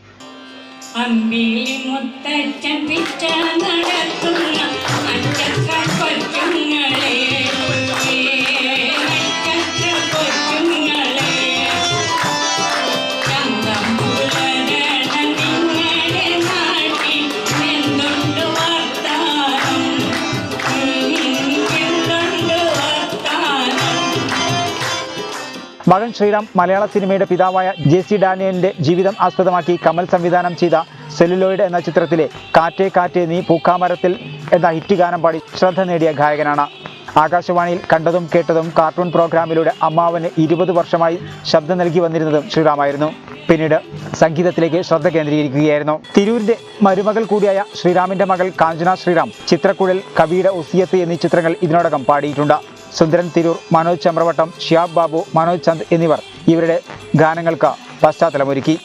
മകൻ ശ്രീറാം മലയാള സിനിമയുടെ പിതാവായ JC ഡാനിയലിന്റെ ജീവിതം ആസ്പദമാക്കി കമൽ സംവിധാനം ചെയ്ത സെല്ലുലോയിഡ് എന്ന ചിത്രത്തിലെ കാറ്റേ കാറ്റേ നീ പൂക്കാമരത്തിൽ എന്ന ഹിറ്റ് ഗാനം പാടി ശ്രദ്ധ നേടിയ ഗായകനാണ്. ആകാശവാണിയിൽ കണ്ടതും കേട്ടതും കാർട്ടൂൺ പ്രോഗ്രാമിലൂടെ അമ്മാവന് 20 വർഷമായി ശബ്ദം നൽകി വന്നിരുന്നതും ശ്രീറാമായിരുന്നു. പിന്നീട് സംഗീതത്തിലേക്ക് ശ്രദ്ധ കേന്ദ്രീകരിക്കുകയായിരുന്നു. തിരൂരിന്റെ മരുമകൾ കൂടിയായ ശ്രീറാമിന്റെ മകൾ കാഞ്ചന ശ്രീറാം ചിത്രക്കുഴൽ, കവിയുടെ ഉസിയത്ത് എന്നീ ചിത്രങ്ങൾ ഇതിനോടകം പാടിയിട്ടുണ്ട്. സുന്ദരൻ തിരൂർ, മനോജ് ചമ്രവട്ടം, ഷിയാബ് ബാബു, മനോജ് ചന്ദ് എന്നിവർ ഇവരുടെ ഗാനങ്ങൾക്ക് പശ്ചാത്തലമൊരുക്കി.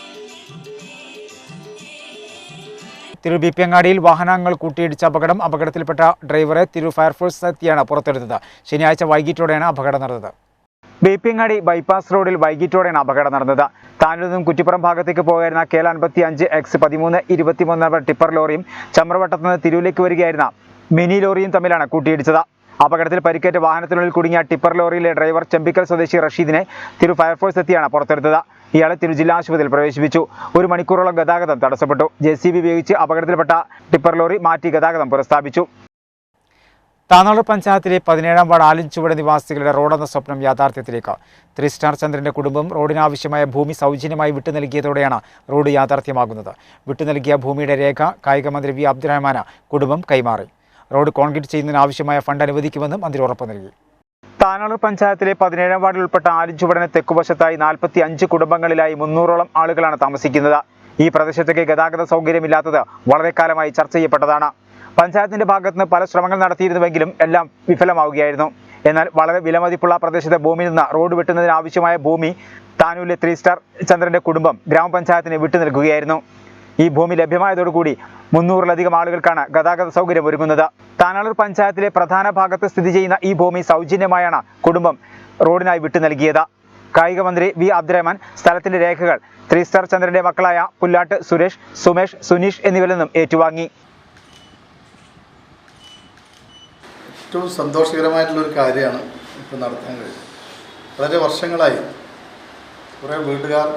തിരൂർ ബിപിയങ്ങാടിയിൽ വാഹനങ്ങൾ കൂട്ടിയിടിച്ച അപകടത്തിൽപ്പെട്ട ഡ്രൈവറെ തിരൂർ ഫയർഫോഴ്സ് എത്തിയാണ് പുറത്തെടുത്തത്. ശനിയാഴ്ച വൈകിട്ടോടെയാണ് അപകടം നടന്നത്. ബിപിയങ്ങാടി ബൈപ്പാസ് റോഡിൽ വൈകിട്ടോടെയാണ് അപകടം നടന്നത്. താനൂരിൽ നിന്നും കുറ്റിപ്പുറം ഭാഗത്തേക്ക് പോകായിരുന്ന KL55X1321 നമ്പർ ടിപ്പർ ലോറിയും ചമ്രവട്ടത്ത് നിന്ന് തിരൂരിലേക്ക് വരികയായിരുന്ന മിനി ലോറിയും തമ്മിലാണ് കൂട്ടിയിടിച്ചത്. അപകടത്തിൽ പരിക്കേറ്റ് വാഹനത്തിനുള്ളിൽ കുടുങ്ങിയ ടിപ്പർ ലോറിയിലെ ഡ്രൈവർ ചെമ്പിക്കൽ സ്വദേശി റഷീദിനെ തിരൂർ ഫയർഫോഴ്സ് എത്തിയാണ് പുറത്തെടുത്തത്. ഇയാളെ തിരൂർ ജില്ലാ ആശുപത്രിയിൽ പ്രവേശിപ്പിച്ചു. 1 മണിക്കൂറോളം ഗതാഗതം തടസ്സപ്പെട്ടു. JCB ഉപയോഗിച്ച് അപകടത്തിൽപ്പെട്ട ടിപ്പർ ലോറി മാറ്റി ഗതാഗതം പുനഃസ്ഥാപിച്ചു. താനാളൂർ പഞ്ചായത്തിലെ 17-ാം വാർഡ് ആലിൻചുവട് നിവാസികളുടെ റോഡെന്ന സ്വപ്നം യാഥാർത്ഥ്യത്തിലേക്ക്. 3 സ്റ്റാർ ചന്ദ്രന്റെ കുടുംബം റോഡിനാവശ്യമായ ഭൂമി സൗജന്യമായി വിട്ടുനൽകിയതോടെയാണ് റോഡ് യാഥാർത്ഥ്യമാകുന്നത്. വിട്ടുനൽകിയ ഭൂമിയുടെ രേഖ കായികമന്ത്രി V അബ്ദുറഹ്മാന് കുടുംബം കൈമാറി. റോഡ് കോൺക്രീറ്റ് ചെയ്യുന്നതിന് ആവശ്യമായ ഫണ്ട് അനുവദിക്കുമെന്നും മന്ത്രി ഉറപ്പ് നൽകി. താനാളൂർ പഞ്ചായത്തിലെ 17-ാം വാർഡിൽ ഉൾപ്പെട്ട ആലിൻചുവടിന് തെക്കുവശത്തായി 45 കുടുംബങ്ങളിലായി 300ഓളം ആളുകളാണ് താമസിക്കുന്നത്. ഈ പ്രദേശത്തേക്ക് ഗതാഗത സൗകര്യമില്ലാത്തത് വളരെ കാലമായി ചർച്ച ചെയ്യപ്പെട്ടതാണ്. പഞ്ചായത്തിന്റെ ഭാഗത്തുനിന്ന് പല ശ്രമങ്ങൾ നടത്തിയിരുന്നുവെങ്കിലും എല്ലാം വിഫലമാവുകയായിരുന്നു. എന്നാൽ വളരെ വിലമതിപ്പുള്ള പ്രദേശത്തെ ഭൂമിയിൽ നിന്ന് റോഡ് വെട്ടുന്നതിന് ആവശ്യമായ ഭൂമി താനൂരിലെ 3 സ്റ്റാർ ചന്ദ്രന്റെ കുടുംബം ഗ്രാമപഞ്ചായത്തിന് വിട്ടു നൽകുകയായിരുന്നു. ഈ ഭൂമി ലഭ്യമായതോടുകൂടി 300-ലധികം ആളുകൾക്കാണ് ഗതാഗത സൗകര്യം ഒരുങ്ങുന്നത്. താനാളൂർ പഞ്ചായത്തിലെ പ്രധാന ഭാഗത്ത് സ്ഥിതി ചെയ്യുന്ന ഈ ഭൂമി സൗജന്യമായാണ് കുടുംബം റോഡിനായി വിട്ടു നൽകിയത്. കായിക മന്ത്രി V അബ്ദുറഹ്മാൻ സ്ഥലത്തിന്റെ രേഖകൾ 3 സ്റ്റാർ ചന്ദ്രന്റെ മക്കളായ പുല്ലാട്ട് സുരേഷ്, സുമേഷ്, സുനീഷ് എന്നിവരിൽ നിന്നും ഏറ്റുവാങ്ങി. ഏറ്റവും സന്തോഷകരമായിട്ടുള്ളൊരു കാര്യമാണ് ഇപ്പോൾ നടത്താൻ കഴിയുന്നത്. വളരെ വർഷങ്ങളായി കുറേ വീട്ടുകാർ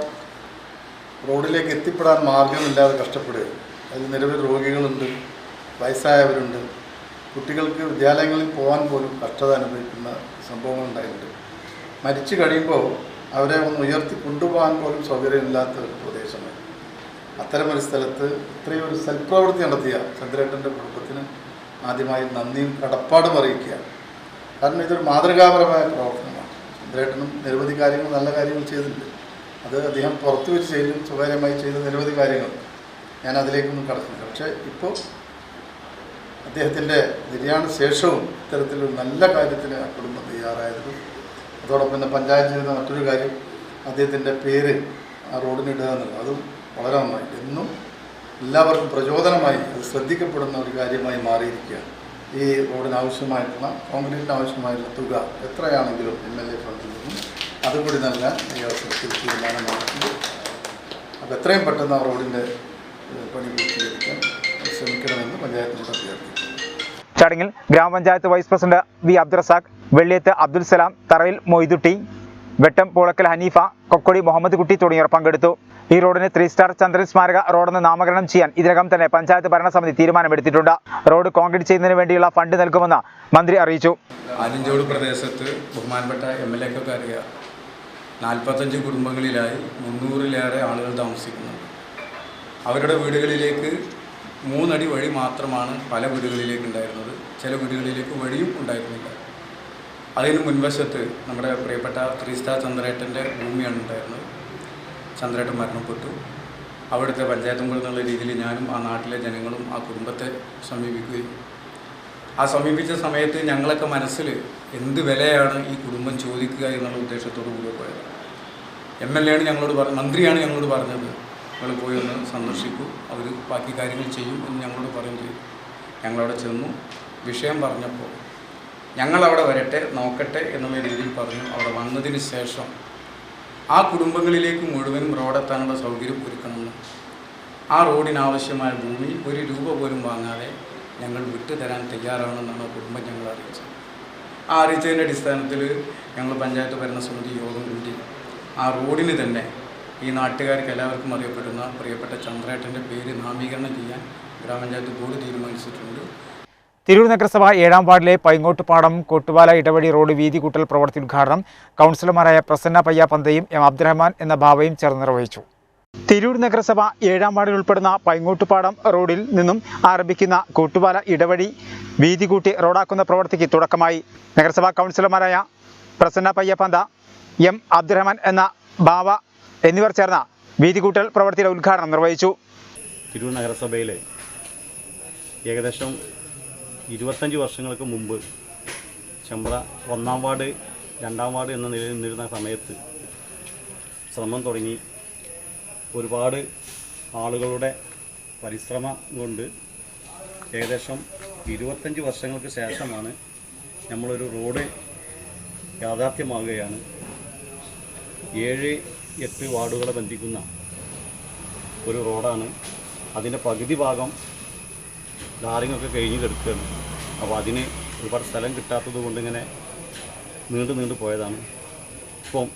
റോഡിലേക്ക് എത്തിപ്പെടാൻ മാർഗമില്ലാതെ കഷ്ടപ്പെടുക. അതിൽ നിരവധി രോഗികളുണ്ട്, വയസ്സായവരുണ്ട്, കുട്ടികൾക്ക് വിദ്യാലയങ്ങളിൽ പോകാൻ പോലും കഷ്ടത അനുഭവിക്കുന്ന സംഭവങ്ങളുണ്ടായിട്ടുണ്ട്. മരിച്ചു കഴിയുമ്പോൾ അവരെ ഒന്ന് ഉയർത്തി കൊണ്ടുപോകാൻ പോലും സൗകര്യമില്ലാത്ത ഒരു പ്രദേശമാണ്. അത്തരമൊരു സ്ഥലത്ത് ഇത്രയും ഒരു സൽപ്രവൃത്തി നടത്തിയ ചന്ദ്രേട്ടൻ്റെ കുടുംബത്തിന് ആദ്യമായി നന്ദിയും കടപ്പാടും അറിയിക്കുകയാണ്. കാരണം ഇതൊരു മാതൃകാപരമായ പ്രവർത്തനമാണ്. ചന്ദ്രേട്ടനും നിരവധി കാര്യങ്ങൾ, നല്ല കാര്യങ്ങൾ ചെയ്തിട്ടുണ്ട്. അത് അദ്ദേഹം പുറത്തു വെച്ച് ചെയ്തും സ്വകാര്യമായി ചെയ്ത നിരവധി കാര്യങ്ങൾ, ഞാൻ അതിലേക്കൊന്നും കടക്കുന്നില്ല. പക്ഷേ ഇപ്പോൾ അദ്ദേഹത്തിൻ്റെ നിര്യാണ ശേഷവും ഇത്തരത്തിലൊരു നല്ല കാര്യത്തിന് ആ കുടുംബം തയ്യാറായതും, അതോടൊപ്പം തന്നെ പഞ്ചായത്ത് ചെയ്യുന്ന മറ്റൊരു കാര്യം അദ്ദേഹത്തിൻ്റെ പേര് ആ റോഡിനിടുക എന്നുള്ളത്, അതും വളരെ നന്നായി. എന്നും എല്ലാവർക്കും പ്രചോദനമായി അത് ശ്രദ്ധിക്കപ്പെടുന്ന ഒരു കാര്യമായി മാറിയിരിക്കുകയാണ്. ഈ റോഡിനാവശ്യമായിട്ടുള്ള കോൺക്രീറ്റിന് ആവശ്യമായിട്ടുള്ള തുക എത്രയാണെങ്കിലും MLA ഫണ്ടിൽ നിന്നും അതുകൂടി നൽകാൻ ഈ അവസരത്തിൽ തീരുമാനമായിട്ടുണ്ട്. അപ്പോൾ എത്രയും പെട്ടെന്ന് ആ റോഡിൻ്റെ പണി പൂർത്തീകരിക്കാൻ ശ്രമിക്കണമെന്ന് പഞ്ചായത്തിനോട് അഭ്യർത്ഥിക്കുന്നു. ചടങ്ങിൽ gramapanchayat vice president V Abdurazak, Velliyath Abdul Salam, Tharayil Moidutty, വെട്ടം പൂളക്കൽ ഹനീഫ, കൊക്കോടി മുഹമ്മദ് കുട്ടി തുടങ്ങിയവർ പങ്കെടുത്തു. ഈ റോഡിന് 3 സ്റ്റാർ ചന്ദ്രൻ സ്മാരക റോഡെന്ന് നാമകരണം ചെയ്യാൻ ഇതിനകം തന്നെ പഞ്ചായത്ത് ഭരണസമിതി തീരുമാനമെടുത്തിട്ടുണ്ട്. റോഡ് കോൺക്രീറ്റ് ചെയ്യുന്നതിന് വേണ്ടിയുള്ള ഫണ്ട് നൽകുമെന്ന് മന്ത്രി അറിയിച്ചു. ആലഞ്ചോട് പ്രദേശത്ത് ബഹുമാനപ്പെട്ട MLA-ക്കൊക്കെ അറിയാം, 45 കുടുംബങ്ങളിലായി 300-ലേറെ ആളുകൾ താമസിക്കുന്നുണ്ട്. അവരുടെ വീടുകളിലേക്ക് 3 അടി വഴി മാത്രമാണ് പല വീടുകളിലേക്ക് ഉണ്ടായിരുന്നത്. ചില വീടുകളിലേക്ക് വഴിയും ഉണ്ടായിരുന്നില്ല. അതിന് മുൻവശത്ത് നമ്മുടെ പ്രിയപ്പെട്ട 3 സ്റ്റാർ ചന്ദ്രേട്ടൻ്റെ ഭൂമിയാണ് ഉണ്ടായിരുന്നത്. ചന്ദ്രേട്ടൻ മരണപ്പെട്ടു. അവിടുത്തെ പഞ്ചായത്ത് മെമ്പർ എന്നുള്ള രീതിയിൽ ഞാനും ആ നാട്ടിലെ ജനങ്ങളും ആ കുടുംബത്തെ സമീപിക്കുകയും ആ സമീപിച്ച സമയത്ത് ഞങ്ങളൊക്കെ മനസ്സിൽ എന്ത് വിലയാണ് ഈ കുടുംബം ചോദിക്കുക എന്നുള്ള ഉദ്ദേശത്തോടു കൂടി പോയത്. MLA ആണ് ഞങ്ങളോട് മന്ത്രിയാണ് ഞങ്ങളോട് പറഞ്ഞത്, നിങ്ങൾ പോയി ഒന്ന് സന്ദർശിക്കൂ, അവർ ബാക്കി കാര്യങ്ങൾ ചെയ്യും എന്ന് ഞങ്ങളോട് പറയുകയും ചെയ്തു. ഞങ്ങളവിടെ ചെന്നു. വിഷയം പറഞ്ഞപ്പോൾ ഞങ്ങളവിടെ വരട്ടെ, നോക്കട്ടെ എന്നുള്ള രീതിയിൽ പറഞ്ഞു. അവിടെ വന്നതിന് ശേഷം ആ കുടുംബങ്ങളിലേക്ക് മുഴുവനും റോഡെത്താനുള്ള സൗകര്യം ഒരുക്കണമെന്ന്, ആ റോഡിനാവശ്യമായ ഭൂമി 1 രൂപ പോലും വാങ്ങാതെ ഞങ്ങൾ വിട്ടുതരാൻ തയ്യാറാണെന്നാണ് കുടുംബം ഞങ്ങൾ അറിയിച്ചത്. ആ അറിയിച്ചതിൻ്റെ അടിസ്ഥാനത്തിൽ ഞങ്ങൾ പഞ്ചായത്ത് ഭരണസമിതി യോഗം കൂടി ആ റോഡിന് തന്നെ ഈ നാട്ടുകാർക്ക് എല്ലാവർക്കും അറിയപ്പെടുന്ന പ്രിയപ്പെട്ട ചന്ദ്രേട്ടൻ്റെ പേര് നാമീകരണം ചെയ്യാൻ ഗ്രാമപഞ്ചായത്ത് ബോർഡ് തീരുമാനിച്ചിട്ടുണ്ട്. തിരൂർ നഗരസഭ 7-ാം വാർഡിലെ പൈങ്ങോട്ടുപാടം കൊട്ടുവാല ഇടവഴി റോഡ് വീതി കൂട്ടൽ പ്രവൃത്തി ഉദ്ഘാടനം കൗൺസിലർമാരായ പ്രസന്ന പയ്യാപന്തയും M. അബ്ദുറഹ്മാൻ എന്ന ബാവയും ചേർന്ന് നിർവഹിച്ചു. തിരൂർ നഗരസഭ 7-ാം വാർഡിൽ ഉൾപ്പെടുന്ന പൈങ്ങോട്ടുപാടം റോഡിൽ നിന്നും ആരംഭിക്കുന്ന കൊട്ടുവാല ഇടവഴി വീതി കൂട്ടി റോഡാക്കുന്ന പ്രവൃത്തിക്ക് തുടക്കമായി. നഗരസഭാ കൗൺസിലർമാരായ പ്രസന്ന പയ്യാപന്ത, M. അബ്ദുറഹ്മാൻ എന്ന ബാവ എന്നിവർ ചേർന്ന വീതി കൂട്ടൽ പ്രവൃത്തിയുടെ ഉദ്ഘാടനം നിർവഹിച്ചു. തിരൂർ നഗരസഭയിലെ ഏകദേശം 25 വർഷങ്ങൾക്ക് മുമ്പ് ചെമ്പ്ര 1-ാം വാർഡ് 2-ാം വാർഡ് എന്ന നിലയിൽ നിന്നിരുന്ന സമയത്ത് ശ്രമം തുടങ്ങി. ഒരുപാട് ആളുകളുടെ പരിശ്രമം കൊണ്ട് ഏകദേശം 25 വർഷങ്ങൾക്ക് ശേഷമാണ് നമ്മളൊരു റോഡ് യാഥാർത്ഥ്യമാകുകയാണ്. 7-8 വാർഡുകളെ ബന്ധിക്കുന്ന ഒരു റോഡാണ്. അതിൻ്റെ പകുതി ഭാഗം ടാറിങ്ങൊക്കെ കഴിഞ്ഞ് കിടക്കുകയാണ്. അപ്പോൾ അതിന് ഒരുപാട് സ്ഥലം കിട്ടാത്തത് കൊണ്ട് ഇങ്ങനെ നീണ്ടു പോയതാണ്. ഇപ്പം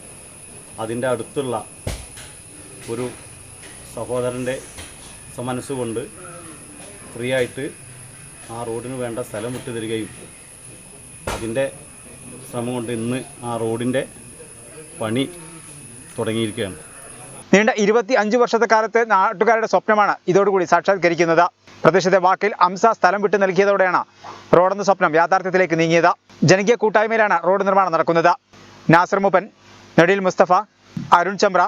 അതിൻ്റെ അടുത്തുള്ള ഒരു സഹോദരൻ്റെ മനസ്സുകൊണ്ട് ഫ്രീ ആയിട്ട് ആ റോഡിന് വേണ്ട സ്ഥലം വിട്ടു തരികയും അതിൻ്റെ ശ്രമം കൊണ്ട് ഇന്ന് ആ റോഡിൻ്റെ പണി തുടങ്ങിയിരിക്കുകയാണ്. നീണ്ട 25 വർഷത്തെ കാലത്ത് നാട്ടുകാരുടെ സ്വപ്നമാണ് ഇതോടുകൂടി സാക്ഷാത്കരിക്കുന്നത്. പ്രദേശത്തെ വാക്കിൽ അംസ സ്ഥലം വിട്ടു നൽകിയതോടെയാണ് റോഡെന്ന സ്വപ്നം യാഥാർത്ഥ്യത്തിലേക്ക് നീങ്ങിയത്. ജനകീയ കൂട്ടായ്മയിലാണ് റോഡ് നിർമ്മാണം നടക്കുന്നത്. നാസർ മുപ്പൻ, നെടിൽ മുസ്തഫ, അരുൺ ചമ്ര,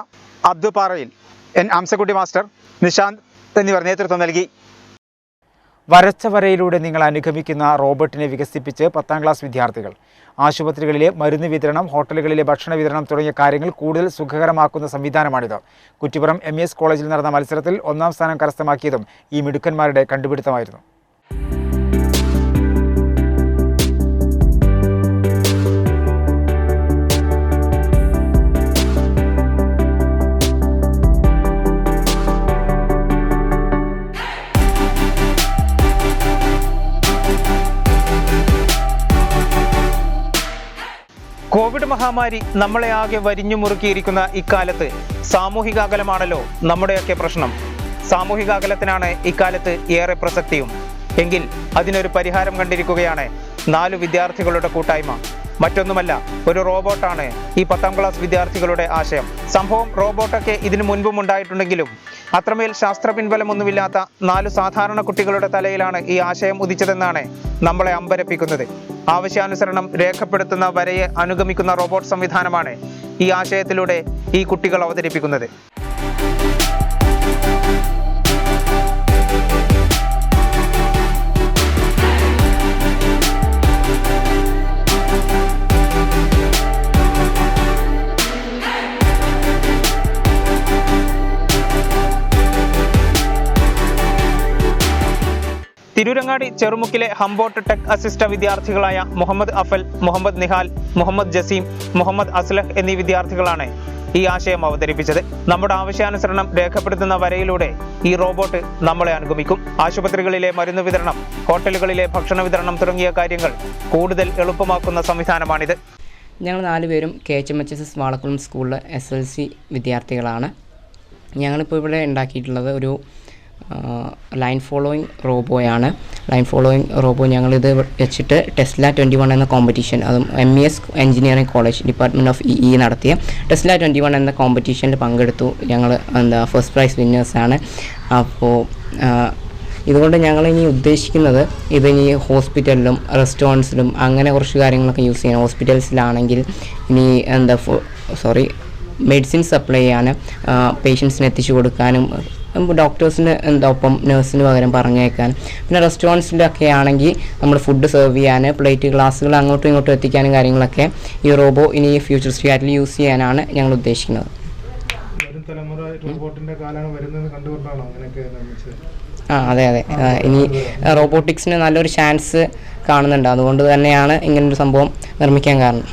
അബ്ദു പാറയിൽ, N. അംസക്കുട്ടി മാസ്റ്റർ, നിശാന്ത് എന്നിവർ നേതൃത്വം നൽകി. വരച്ച വരയിലൂടെ നിങ്ങൾ അനുഗമിക്കുന്ന റോബോട്ടിനെ വികസിപ്പിച്ച് 10ാം ക്ലാസ് വിദ്യാർത്ഥികൾ. ആശുപത്രികളിലെ മരുന്ന് വിതരണം, ഹോട്ടലുകളിലെ ഭക്ഷണ വിതരണം തുടങ്ങിയ കാര്യങ്ങൾ കൂടുതൽ സുഖകരമാക്കുന്ന സംവിധാനമാണിത്. കുറ്റിപ്പുറം MES കോളേജിൽ നടന്ന മത്സരത്തിൽ 1-ാം സ്ഥാനം കരസ്ഥമാക്കിയതും ഈ മിടുക്കന്മാരുടെ കണ്ടുപിടുത്തമായിരുന്നു. കോവിഡ് മഹാമാരി നമ്മളെ ആകെ വരിഞ്ഞു മുറുക്കിയിരിക്കുന്ന ഇക്കാലത്ത് സാമൂഹിക അകലമാണല്ലോ നമ്മുടെയൊക്കെ പ്രശ്നം. സാമൂഹിക അകലത്തിനാണ് ഇക്കാലത്ത് ഏറെ പ്രസക്തിയും. എങ്കിൽ അതിനൊരു പരിഹാരം കണ്ടിരിക്കുകയാണ് 4 വിദ്യാർത്ഥികളുടെ കൂട്ടായ്മ. മറ്റൊന്നുമല്ല, ഒരു റോബോട്ടാണ് ഈ 10ാം ക്ലാസ് വിദ്യാർത്ഥികളുടെ ആശയം. സംഭവം റോബോട്ടൊക്കെ ഇതിനു മുൻപും ഉണ്ടായിട്ടുണ്ടെങ്കിലും അത്രമേൽ ശാസ്ത്ര പിൻബലമൊന്നുമില്ലാത്ത 4 സാധാരണ കുട്ടികളുടെ തലയിലാണ് ഈ ആശയം ഉദിച്ചതെന്നാണ് നമ്മളെ അമ്പരപ്പിക്കുന്നത്. ആവശ്യാനുസരണം രേഖപ്പെടുത്തുന്ന വരയെ അനുഗമിക്കുന്ന റോബോട്ട് സംവിധാനമാണ് ഈ ആശയത്തിലൂടെ ഈ കുട്ടികൾ അവതരിപ്പിക്കുന്നത്. തിരൂരങ്ങാടി ചെറുമുക്കിലെ ഹംബോട്ട് ടെക് അസിസ്റ്റ വിദ്യാർത്ഥികളായ മുഹമ്മദ് അഫൽ, മുഹമ്മദ് നിഹാൽ, മുഹമ്മദ് ജസീം, മുഹമ്മദ് അസ്ലഹ് എന്നീ വിദ്യാർത്ഥികളാണ് ഈ ആശയം അവതരിപ്പിച്ചത്. നമ്മുടെ ആവശ്യാനുസരണം രേഖപ്പെടുത്തുന്ന വരയിലൂടെ ഈ റോബോട്ട് നമ്മളെ അനുഗമിക്കും. ആശുപത്രികളിലെ മരുന്ന് വിതരണം, ഹോട്ടലുകളിലെ ഭക്ഷണ വിതരണം തുടങ്ങിയ കാര്യങ്ങൾ കൂടുതൽ എളുപ്പമാക്കുന്ന സംവിധാനമാണിത്. ഞങ്ങൾ 4 പേരും KHMHSS വാളക്കുളം സ്കൂളിലെ SLC വിദ്യാർത്ഥികളാണ്. ഞങ്ങളിപ്പോൾ ഇവിടെ ഉണ്ടാക്കിയിട്ടുള്ളത് ഒരു ലൈൻ ഫോളോയിങ് റോബോയാണ്. ലൈൻ ഫോളോയിങ് റോബോ ഞങ്ങളിത് വെച്ചിട്ട് ടെസ്ല 21 എന്ന കോമ്പറ്റീഷൻ, അതും MES engineering college department of EE നടത്തിയ ടെസ്ല 21 എന്ന കോമ്പറ്റീഷനിൽ പങ്കെടുത്തു. ഞങ്ങൾ ഫസ്റ്റ് പ്രൈസ് വിന്നേഴ്സാണ്. അപ്പോൾ ഇതുകൊണ്ട് ഞങ്ങളിനി ഉദ്ദേശിക്കുന്നത് ഇതിനി ഹോസ്പിറ്റലിലും റെസ്റ്റോറൻറ്റ്സിലും അങ്ങനെ കുറച്ച് കാര്യങ്ങളൊക്കെ യൂസ് ചെയ്യാൻ. ഹോസ്പിറ്റൽസിലാണെങ്കിൽ ഇനി മെഡിസിൻ സപ്ലൈ ചെയ്യാൻ, പേഷ്യൻസിന് എത്തിച്ചു കൊടുക്കാനും, ഡോക്ടേഴ്സിന് ഒപ്പം നഴ്സിന് പകരം പറഞ്ഞേക്കാൻ, പിന്നെ റെസ്റ്റോറൻറ്റ്സിലൊക്കെ ആണെങ്കിൽ നമ്മൾ ഫുഡ് സെർവ് ചെയ്യാൻ, പ്ലേറ്റ് ഗ്ലാസ്സുകൾ അങ്ങോട്ടും ഇങ്ങോട്ടും എത്തിക്കാനും കാര്യങ്ങളൊക്കെ ഈ റോബോ ഇനി ഫ്യൂച്ചറിസ്റ്റിക്കായിട്ട് യൂസ് ചെയ്യാനാണ് ഞങ്ങൾ ഉദ്ദേശിക്കുന്നത്. അതെ. ഇനി റോബോട്ടിക്സിന് നല്ലൊരു ചാൻസ് കാണുന്നുണ്ട്. അതുകൊണ്ട് തന്നെയാണ് ഇങ്ങനൊരു സംഭവം നിർമ്മിക്കാൻ കാരണം.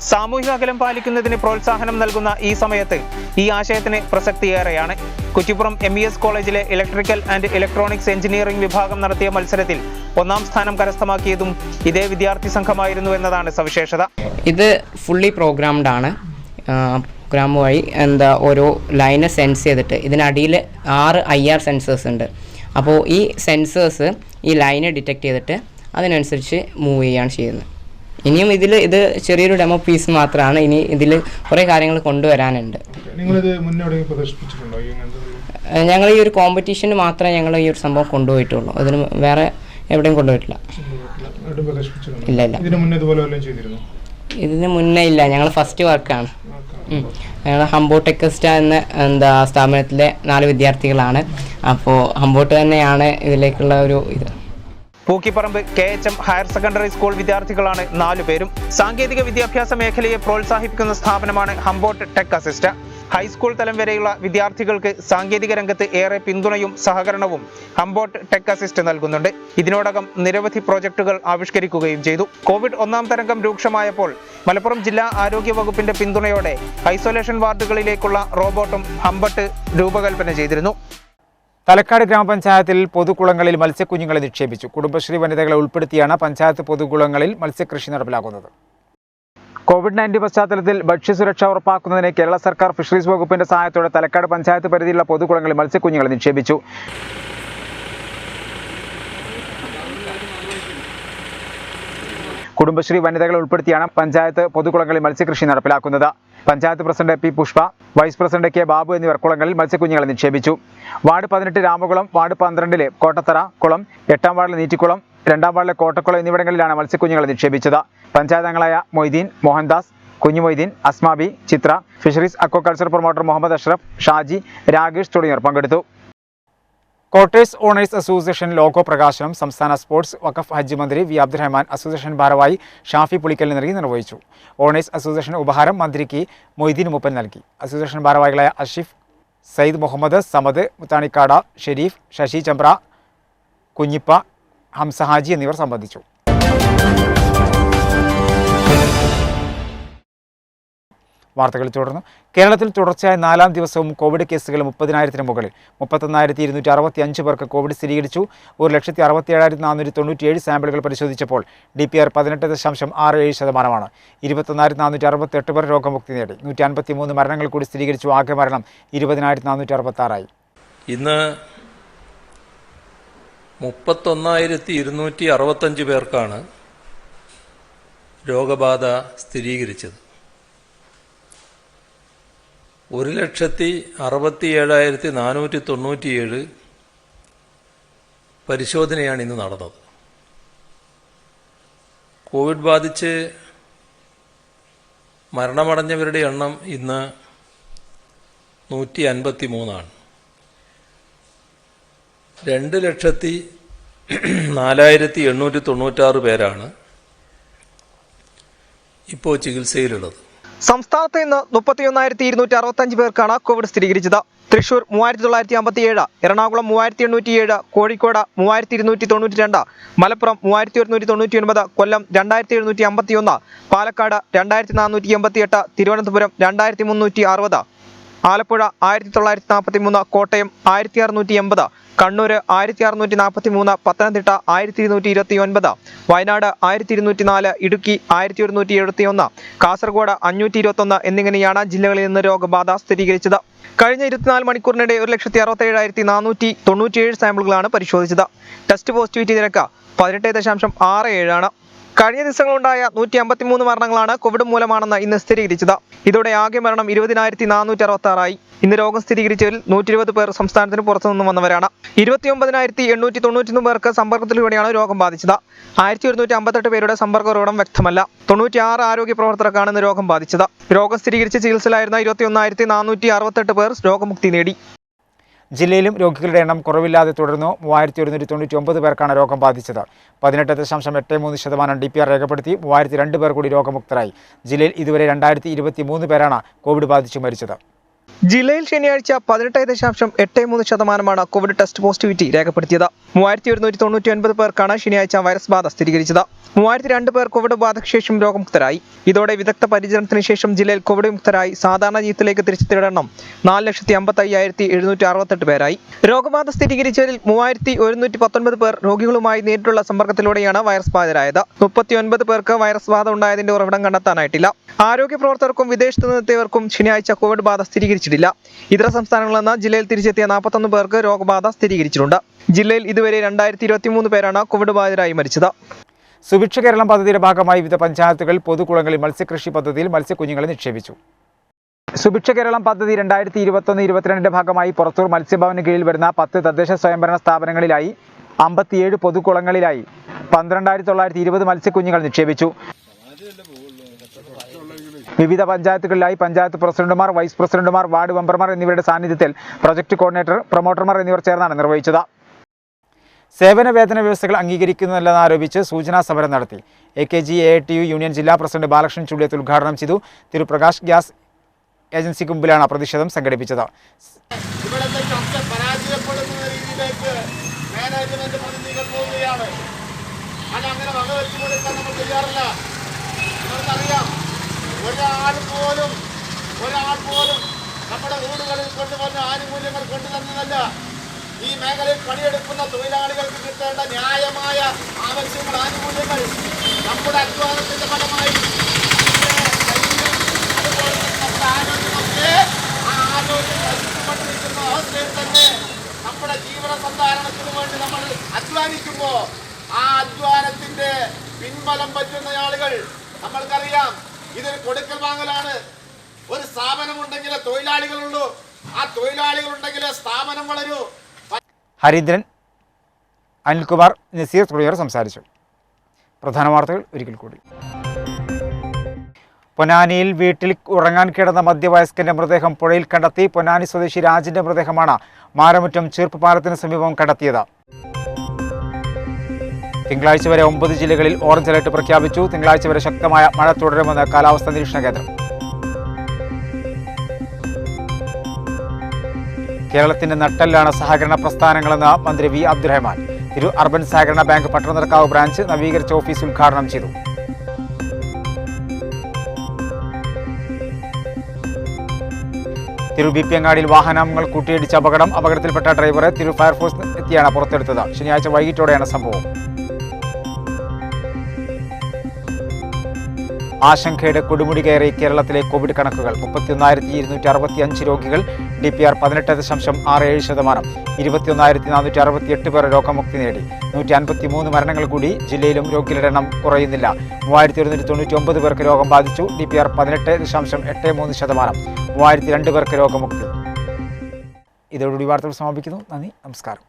സാമൂഹിക അകലം പാലിക്കുന്നതിന് പ്രോത്സാഹനം നൽകുന്ന ഈ സമയത്ത് ഈ ആശയത്തിന് പ്രസക്തിയേറെയാണ്. കുറ്റിപ്പുറം MES കോളേജിലെ ഇലക്ട്രിക്കൽ ആൻഡ് ഇലക്ട്രോണിക്സ് എഞ്ചിനീയറിംഗ് വിഭാഗം നടത്തിയ മത്സരത്തിൽ 1ാം സ്ഥാനം കരസ്ഥമാക്കിയതും ഇതേ വിദ്യാർത്ഥി സംഘമായിരുന്നു എന്നതാണ് സവിശേഷത. ഇത് ഫുള്ളി പ്രോഗ്രാംഡ് ആണ്. പ്രോഗ്രാം വഴി ഓരോ ലൈനെ സെൻസ് ചെയ്തിട്ട് ഇതിനടിയിൽ 6 IR സെൻസേഴ്സ് ഉണ്ട്. അപ്പോൾ ഈ സെൻസേഴ്സ് ഈ ലൈനെ ഡിറ്റക്ട് ചെയ്തിട്ട് അതിനനുസരിച്ച് മൂവ് ചെയ്യുകയാണ് ചെയ്യുന്നത്. ഇനിയും ഇത് ചെറിയൊരു ഡെമോ പീസ് മാത്രമാണ്. ഇനി ഇതിൽ കുറേ കാര്യങ്ങൾ കൊണ്ടുവരാനുണ്ട്. ഞങ്ങൾ ഈ ഒരു കോമ്പറ്റീഷന് മാത്രമേ ഞങ്ങൾ ഈ ഒരു സംഭവം കൊണ്ടുപോയിട്ടുള്ളൂ. അതിന് വേറെ എവിടെയും കൊണ്ടുപോയിട്ടില്ല. ഇല്ല. ഇതിന് മുന്നേ ഇല്ല. ഞങ്ങൾ ഫസ്റ്റ് വർക്കാണ്. ഞങ്ങൾ ഹംബോട്ട് ടെക്കസ്റ്റ എന്ന സ്ഥാപനത്തിലെ 4 വിദ്യാർത്ഥികളാണ്. അപ്പോൾ ഹംബോട്ട് തന്നെയാണ് ഇതിലേക്കുള്ള ഒരു ഇത്. Pookkiparamba KHM higher secondary school വിദ്യാർത്ഥികളാണ് 4 പേരും. സാങ്കേതിക വിദ്യാഭ്യാസ മേഖലയെ പ്രോത്സാഹിപ്പിക്കുന്ന സ്ഥാപനമാണ് ഹംബോട്ട് ടെക് അസിസ്റ്റ്. ഹൈസ്കൂൾ തലം വരെയുള്ള വിദ്യാർത്ഥികൾക്ക് സാങ്കേതിക രംഗത്ത് ഏറെ പിന്തുണയും സഹകരണവും ഹംബോട്ട് ടെക് അസിസ്റ്റ് നൽകുന്നുണ്ട്. ഇതിനോടകം നിരവധി പ്രോജക്റ്റുകൾ ആവിഷ്കരിക്കുകയും ചെയ്തു. കോവിഡ് 1ാം തരംഗം രൂക്ഷമായപ്പോൾ മലപ്പുറം ജില്ലാ ആരോഗ്യ വകുപ്പിന്റെ പിന്തുണയോടെ ഐസൊലേഷൻ വാർഡുകളിലേക്കുള്ള റോബോട്ടും ഹംബോട്ട് രൂപകൽപ്പന ചെയ്തിരുന്നു. തലക്കാട് ഗ്രാമപഞ്ചായത്തിൽ പൊതുകുളങ്ങളിൽ മത്സ്യക്കുഞ്ഞുങ്ങളെ നിക്ഷേപിച്ചു. കുടുംബശ്രീ വനിതകളെ ഉൾപ്പെടുത്തിയാണ് പഞ്ചായത്ത് പൊതുകുളങ്ങളിൽ മത്സ്യകൃഷി നടപ്പിലാക്കുന്നത്. കോവിഡ്-19 പശ്ചാത്തലത്തിൽ ഭക്ഷ്യസുരക്ഷ ഉറപ്പാക്കുന്നതിന് കേരള സർക്കാർ ഫിഷറീസ് വകുപ്പിന്റെ സഹായത്തോടെ തലക്കാട് പഞ്ചായത്ത് പരിധിയിലുള്ള പൊതുകുളങ്ങളിൽ മത്സ്യക്കുഞ്ഞുങ്ങളെ നിക്ഷേപിച്ചു. കുടുംബശ്രീ വനിതകളെ ഉൾപ്പെടുത്തിയാണ് പഞ്ചായത്ത് പൊതുകുളങ്ങളിൽ മത്സ്യകൃഷി നടപ്പിലാക്കുന്നത്. Panchayat president P. Pushpa, vice president K. Babu എന്നിവർ കുളങ്ങളിൽ മത്സ്യക്കുഞ്ഞുങ്ങളെ നിക്ഷേപിച്ചു. വാർഡ് 18 രാമകുളം, വാർഡ് 12 കോട്ടത്തറ കുളം, 8ാം വാർഡിലെ നീറ്റിക്കുളം, 2ാം വാർഡിലെ കോട്ടക്കുളം എന്നിവിടങ്ങളിലാണ് മത്സ്യക്കുഞ്ഞുങ്ങളെ നിക്ഷേപിച്ചത്. പഞ്ചായത്ത് അംഗങ്ങളായ Moideen, Mohandas, Kunjumoideen, Asmabi, Chithra, fisheries aquaculture promoter Muhammad Ashraf, Shaji, Rakesh തുടങ്ങിയവർ പങ്കെടുത്തു. കോട്ടേഴ്സ് ഓണേഴ്സ് അസോസിയേഷൻ ലോഗോ പ്രകാശനം സംസ്ഥാന സ്പോർട്സ് വഖഫ് ഹജ്ജ് മന്ത്രി വി. അബ്ദുറഹ്മാൻ അസോസിയേഷൻ ഭാരവാഹി ഷാഫി പുളിക്കൽ നിർവഹിച്ചു. ഓണേഴ്സ് അസോസിയേഷൻ ഉപഹാരം മന്ത്രിക്ക് മൊയ്തീൻ മൂപ്പൻ നൽകി. അസോസിയേഷൻ ഭാരവാഹികളായ അഷിഫ്, സയ്യിദ് മുഹമ്മദ്, സമദ്, മുത്താണിക്കാട, ഷെരീഫ്, ശശി ചമ്പ്ര, കുഞ്ഞിപ്പ, ഹംസ ഹാജി എന്നിവർ സംബന്ധിച്ചു. വാർത്തകൾ തുടർന്നു. കേരളത്തിൽ തുടർച്ചയായ 4ാം ദിവസവും കോവിഡ് കേസുകൾ 30,000-ന് മുകളിൽ. 31,265 പേർക്ക് കോവിഡ് സ്ഥിരീകരിച്ചു. 1,67,497 സാമ്പിളുകൾ പരിശോധിച്ചപ്പോൾ DPR 18.67%. 21,468 പേർ രോഗമുക്തി നേടി. 153 മരണങ്ങൾ കൂടി സ്ഥിരീകരിച്ചു. ആകെ മരണം 20,466 ഇന്ന് 31,265 പേർക്കാണ് രോഗബാധ സ്ഥിരീകരിച്ചത്. 1,67,497 പരിശോധനയാണ് ഇന്ന് നടന്നത്. കോവിഡ് ബാധിച്ച് മരണമടഞ്ഞവരുടെ എണ്ണം ഇന്ന് 153 ആണ്. 2,04,896 പേരാണ് ഇപ്പോൾ ചികിത്സയിലുള്ളത്. സംസ്ഥാനത്ത് ഇന്ന് 31,265 പേർക്കാണ് കോവിഡ് സ്ഥിരീകരിച്ചത്. തൃശൂർ 3,957, എറണാകുളം 3,807, കോഴിക്കോട് 3,292, മലപ്പുറം 3,199, കൊല്ലം 2,751, പാലക്കാട് 2,488, തിരുവനന്തപുരം 2,360, ആലപ്പുഴ 1,943, കോട്ടയം 1,680, കണ്ണൂർ 1643, പത്തനംതിട്ട 1229, വയനാട് 1204, ഇടുക്കി 1171, കാസർഗോഡ് 521 എന്നിങ്ങനെയാണ് ജില്ലകളിൽ നിന്ന് രോഗബാധ സ്ഥിരീകരിച്ചത്. കഴിഞ്ഞ 24 മണിക്കൂറിനിടെ 1,67,497 സാമ്പിളുകളാണ് പരിശോധിച്ചത്. ടെസ്റ്റ് പോസിറ്റിവിറ്റി നിരക്ക് 18.67 ആണ്. കഴിഞ്ഞ ദിവസങ്ങളുണ്ടായ 153 മരണങ്ങളാണ് കോവിഡ് മൂലമാണെന്ന് ഇന്ന് സ്ഥിരീകരിച്ചത്. ഇതോടെ ആകെ മരണം 20,466 ആയി. ഇന്ന് രോഗം സ്ഥിരീകരിച്ചവരിൽ 120 പേർ സംസ്ഥാനത്തിന് പുറത്തുനിന്നും വന്നവരാണ്. 29,891 പേർക്ക് സമ്പർക്കത്തിലൂടെയാണ് രോഗം ബാധിച്ചത്. 1,158 പേരുടെ സമ്പർക്ക ഉറവിടം വ്യക്തമല്ല. 96 ആരോഗ്യ പ്രവർത്തകർക്കാണ് ഇന്ന് രോഗം ബാധിച്ചത്. രോഗം സ്ഥിരീകരിച്ച് ചികിത്സയിലായിരുന്ന 21,468 പേർ രോഗമുക്തി നേടി. ജില്ലയിലും രോഗികളുടെ എണ്ണം കുറവില്ലാതെ തുടർന്നു. 3,199 പേർക്കാണ് രോഗം ബാധിച്ചത്. 18.83% DPR രേഖപ്പെടുത്തി. 3,002 പേർ കൂടി രോഗമുക്തരായി. ജില്ലയിൽ ഇതുവരെ 2,023 പേരാണ് കോവിഡ് ബാധിച്ചു മരിച്ചത്. ജില്ലയിൽ ശനിയാഴ്ച 18.83% കോവിഡ് ടെസ്റ്റ് പോസിറ്റിവിറ്റി രേഖപ്പെടുത്തിയത്. 3,199 പേർക്കാണ് ശനിയാഴ്ച വൈറസ് ബാധ സ്ഥിരീകരിച്ചത്. 3,002 പേർ കോവിഡ് ബാധയ്ക്ക് ശേഷം രോഗമുക്തരായി. ഇതോടെ വിദഗ്ധ പരിചരണത്തിന് ശേഷം ജില്ലയിൽ കോവിഡ് മുക്തരായി സാധാരണ ജീവിതത്തിലേക്ക് തിരിച്ചെത്തിയവരുടെ എണ്ണം 4,55,768 പേരായി. രോഗബാധ സ്ഥിരീകരിച്ചവരിൽ 3,119 പേർ രോഗികളുമായി നേരിട്ടുള്ള സമ്പർക്കത്തിലൂടെയാണ് വൈറസ് ബാധിതരായത്. 39 പേർക്ക് വൈറസ് ബാധ ഉണ്ടായതിന്റെ ഉറവിടം കണ്ടെത്താനായിട്ടില്ല. ആരോഗ്യ പ്രവർത്തകർക്കും വിദേശത്തു നിന്നെത്തിയവർക്കും ശനിയാഴ്ച കോവിഡ് ബാധ സ്ഥിരീകരിച്ചിട്ടില്ല. ഇതര സംസ്ഥാനങ്ങളിൽ നിന്ന് ജില്ലയിൽ തിരിച്ചെത്തിയ 41 പേർക്ക് രോഗബാധ സ്ഥിരീകരിച്ചിട്ടുണ്ട്. ജില്ലയിൽ ഇതുവരെ 2,023 പേരാണ് കോവിഡ് ബാധിതരായി മരിച്ചത്. സുഭിക്ഷ കേരളം പദ്ധതിയുടെ ഭാഗമായി വിവിധ പഞ്ചായത്തുകൾ പൊതുകുളങ്ങളിൽ മത്സ്യകൃഷി പദ്ധതിയിൽ മത്സ്യക്കുഞ്ഞുങ്ങളെ നിക്ഷേപിച്ചു. സുഭിക്ഷ കേരളം പദ്ധതി 2021-22 ഭാഗമായി പുറത്തൂർ മത്സ്യഭവന് കീഴിൽ വരുന്ന 10 തദ്ദേശ സ്വയംഭരണ സ്ഥാപനങ്ങളിലായി 57 പൊതുകുളങ്ങളിലായി 12,920 മത്സ്യക്കുഞ്ഞുങ്ങൾ നിക്ഷേപിച്ചു. വിവിധ പഞ്ചായത്തുകളിലായി പഞ്ചായത്ത് പ്രസിഡന്റുമാർ, വൈസ് പ്രസിഡന്റുമാർ, വാർഡ് മെമ്പർമാർ എന്നിവരുടെ സാന്നിധ്യത്തിൽ പ്രൊജക്ട് കോർഡിനേറ്റർ, പ്രൊമോട്ടർമാർ എന്നിവർ ചേർന്നാണ് നിർവഹിച്ചത്. സേവന വേതന വ്യവസ്ഥകൾ അംഗീകരിക്കുന്നില്ലെന്നാരോപിച്ച് സൂചനാ സമരം നടത്തി. AKG AITU യൂണിയൻ ജില്ലാ പ്രസിഡന്റ് ബാലകൃഷ്ണൻ ചുള്ളിയത്ത് ഉദ്ഘാടനം ചെയ്തു. തിരുപ്രകാശ് ഗ്യാസ് ഏജൻസിക്ക് മുമ്പിലാണ് പ്രതിഷേധം സംഘടിപ്പിച്ചത്. ഒരാൾ പോലും നമ്മുടെ വീടുകളിൽ കൊണ്ടുവന്ന ആനുകൂല്യങ്ങൾ കൊണ്ടുതന്നതല്ല. ഈ മേഖലയിൽ പണിയെടുക്കുന്ന തൊഴിലാളികൾക്ക് കിട്ടേണ്ട ന്യായമായ ആവശ്യങ്ങൾ, ആനുകൂല്യങ്ങൾ നമ്മുടെ അധ്വാനത്തിന്റെ ഫലമായി അതുപോലെ നമ്മുടെ ആരോഗ്യമൊക്കെ ആ ആരോഗ്യം നശിച്ചുകൊണ്ടിരിക്കുന്ന അവസ്ഥയിൽ തന്നെ നമ്മുടെ ജീവന സന്ധാരണത്തിന് വേണ്ടി നമ്മൾ അധ്വാനിക്കുമ്പോൾ ആ അധ്വാനത്തിന്റെ പിൻബലം പറ്റുന്ന ആളുകൾ, നമ്മൾക്കറിയാം ഇതൊരു കൊടുക്കൽ വാങ്ങലാണ്. ഒരു സ്ഥാപനമുണ്ടെങ്കിലേ തൊഴിലാളികളുള്ളൂ. ആ തൊഴിലാളികളുണ്ടെങ്കിലേ സ്ഥാപനം വളരൂ. ഹരീന്ദ്രൻ, അനിൽകുമാർ, നസീർ തുടങ്ങിയവർ സംസാരിച്ചു. പ്രധാന വാർത്തകൾ ഒരിക്കൽ കൂടി. പൊന്നാനിയിൽ വീട്ടിൽ ഉറങ്ങാൻ കിടന്ന മധ്യവയസ്കന്റെ മൃതദേഹം പുഴയിൽ കണ്ടെത്തി. പൊന്നാനി സ്വദേശി രാജിന്റെ മൃതദേഹമാണ് മാരമുറ്റം ചീർപ്പ് പാലത്തിന് സമീപം കണ്ടെത്തിയത്. തിങ്കളാഴ്ച വരെ 9 ജില്ലകളിൽ ഓറഞ്ച് അലർട്ട് പ്രഖ്യാപിച്ചു. തിങ്കളാഴ്ച വരെ ശക്തമായ മഴ തുടരുമെന്ന് കാലാവസ്ഥാ നിരീക്ഷണ കേന്ദ്രം. കേരളത്തിന്റെ നട്ടെല്ലാണ് സഹകരണ പ്രസ്ഥാനങ്ങളെന്ന് മന്ത്രി വി അബ്ദുറഹ്മാൻ. തിരു അർബൻ സഹകരണ ബാങ്ക് പട്ടണനിർക്കാവ് ബ്രാഞ്ച് നവീകരിച്ച ഓഫീസ് ഉദ്ഘാടനം ചെയ്തു. തിരു ബിപിയങ്ങാടിയിൽ വാഹനങ്ങൾ കൂട്ടിയിടിച്ച അപകടത്തിൽപ്പെട്ട ഡ്രൈവറെ തിരു ഫയർഫോഴ്സ് എത്തിയാണ് പുറത്തെടുത്തത്. ശനിയാഴ്ച വൈകിട്ടോടെയാണ് സംഭവം. ആശങ്കയുടെ കൊടുമുടി കയറി കേരളത്തിലെ കോവിഡ് കണക്കുകൾ. 31,265 രോഗികൾ. DPR 18.67%. 21,468 പേർ രോഗമുക്തി നേടി. 153 മരണങ്ങൾ കൂടി. ജില്ലയിലും രോഗികളുടെ എണ്ണം കുറയുന്നില്ല. 3,199 പേർക്ക് രോഗം ബാധിച്ചു. DPR 18.83%. 3,002 പേർക്ക് രോഗമുക്തി. ഇതോടുകൂടി വാർത്തകൾ സമാപിക്കുന്നു. നന്ദി, നമസ്കാരം.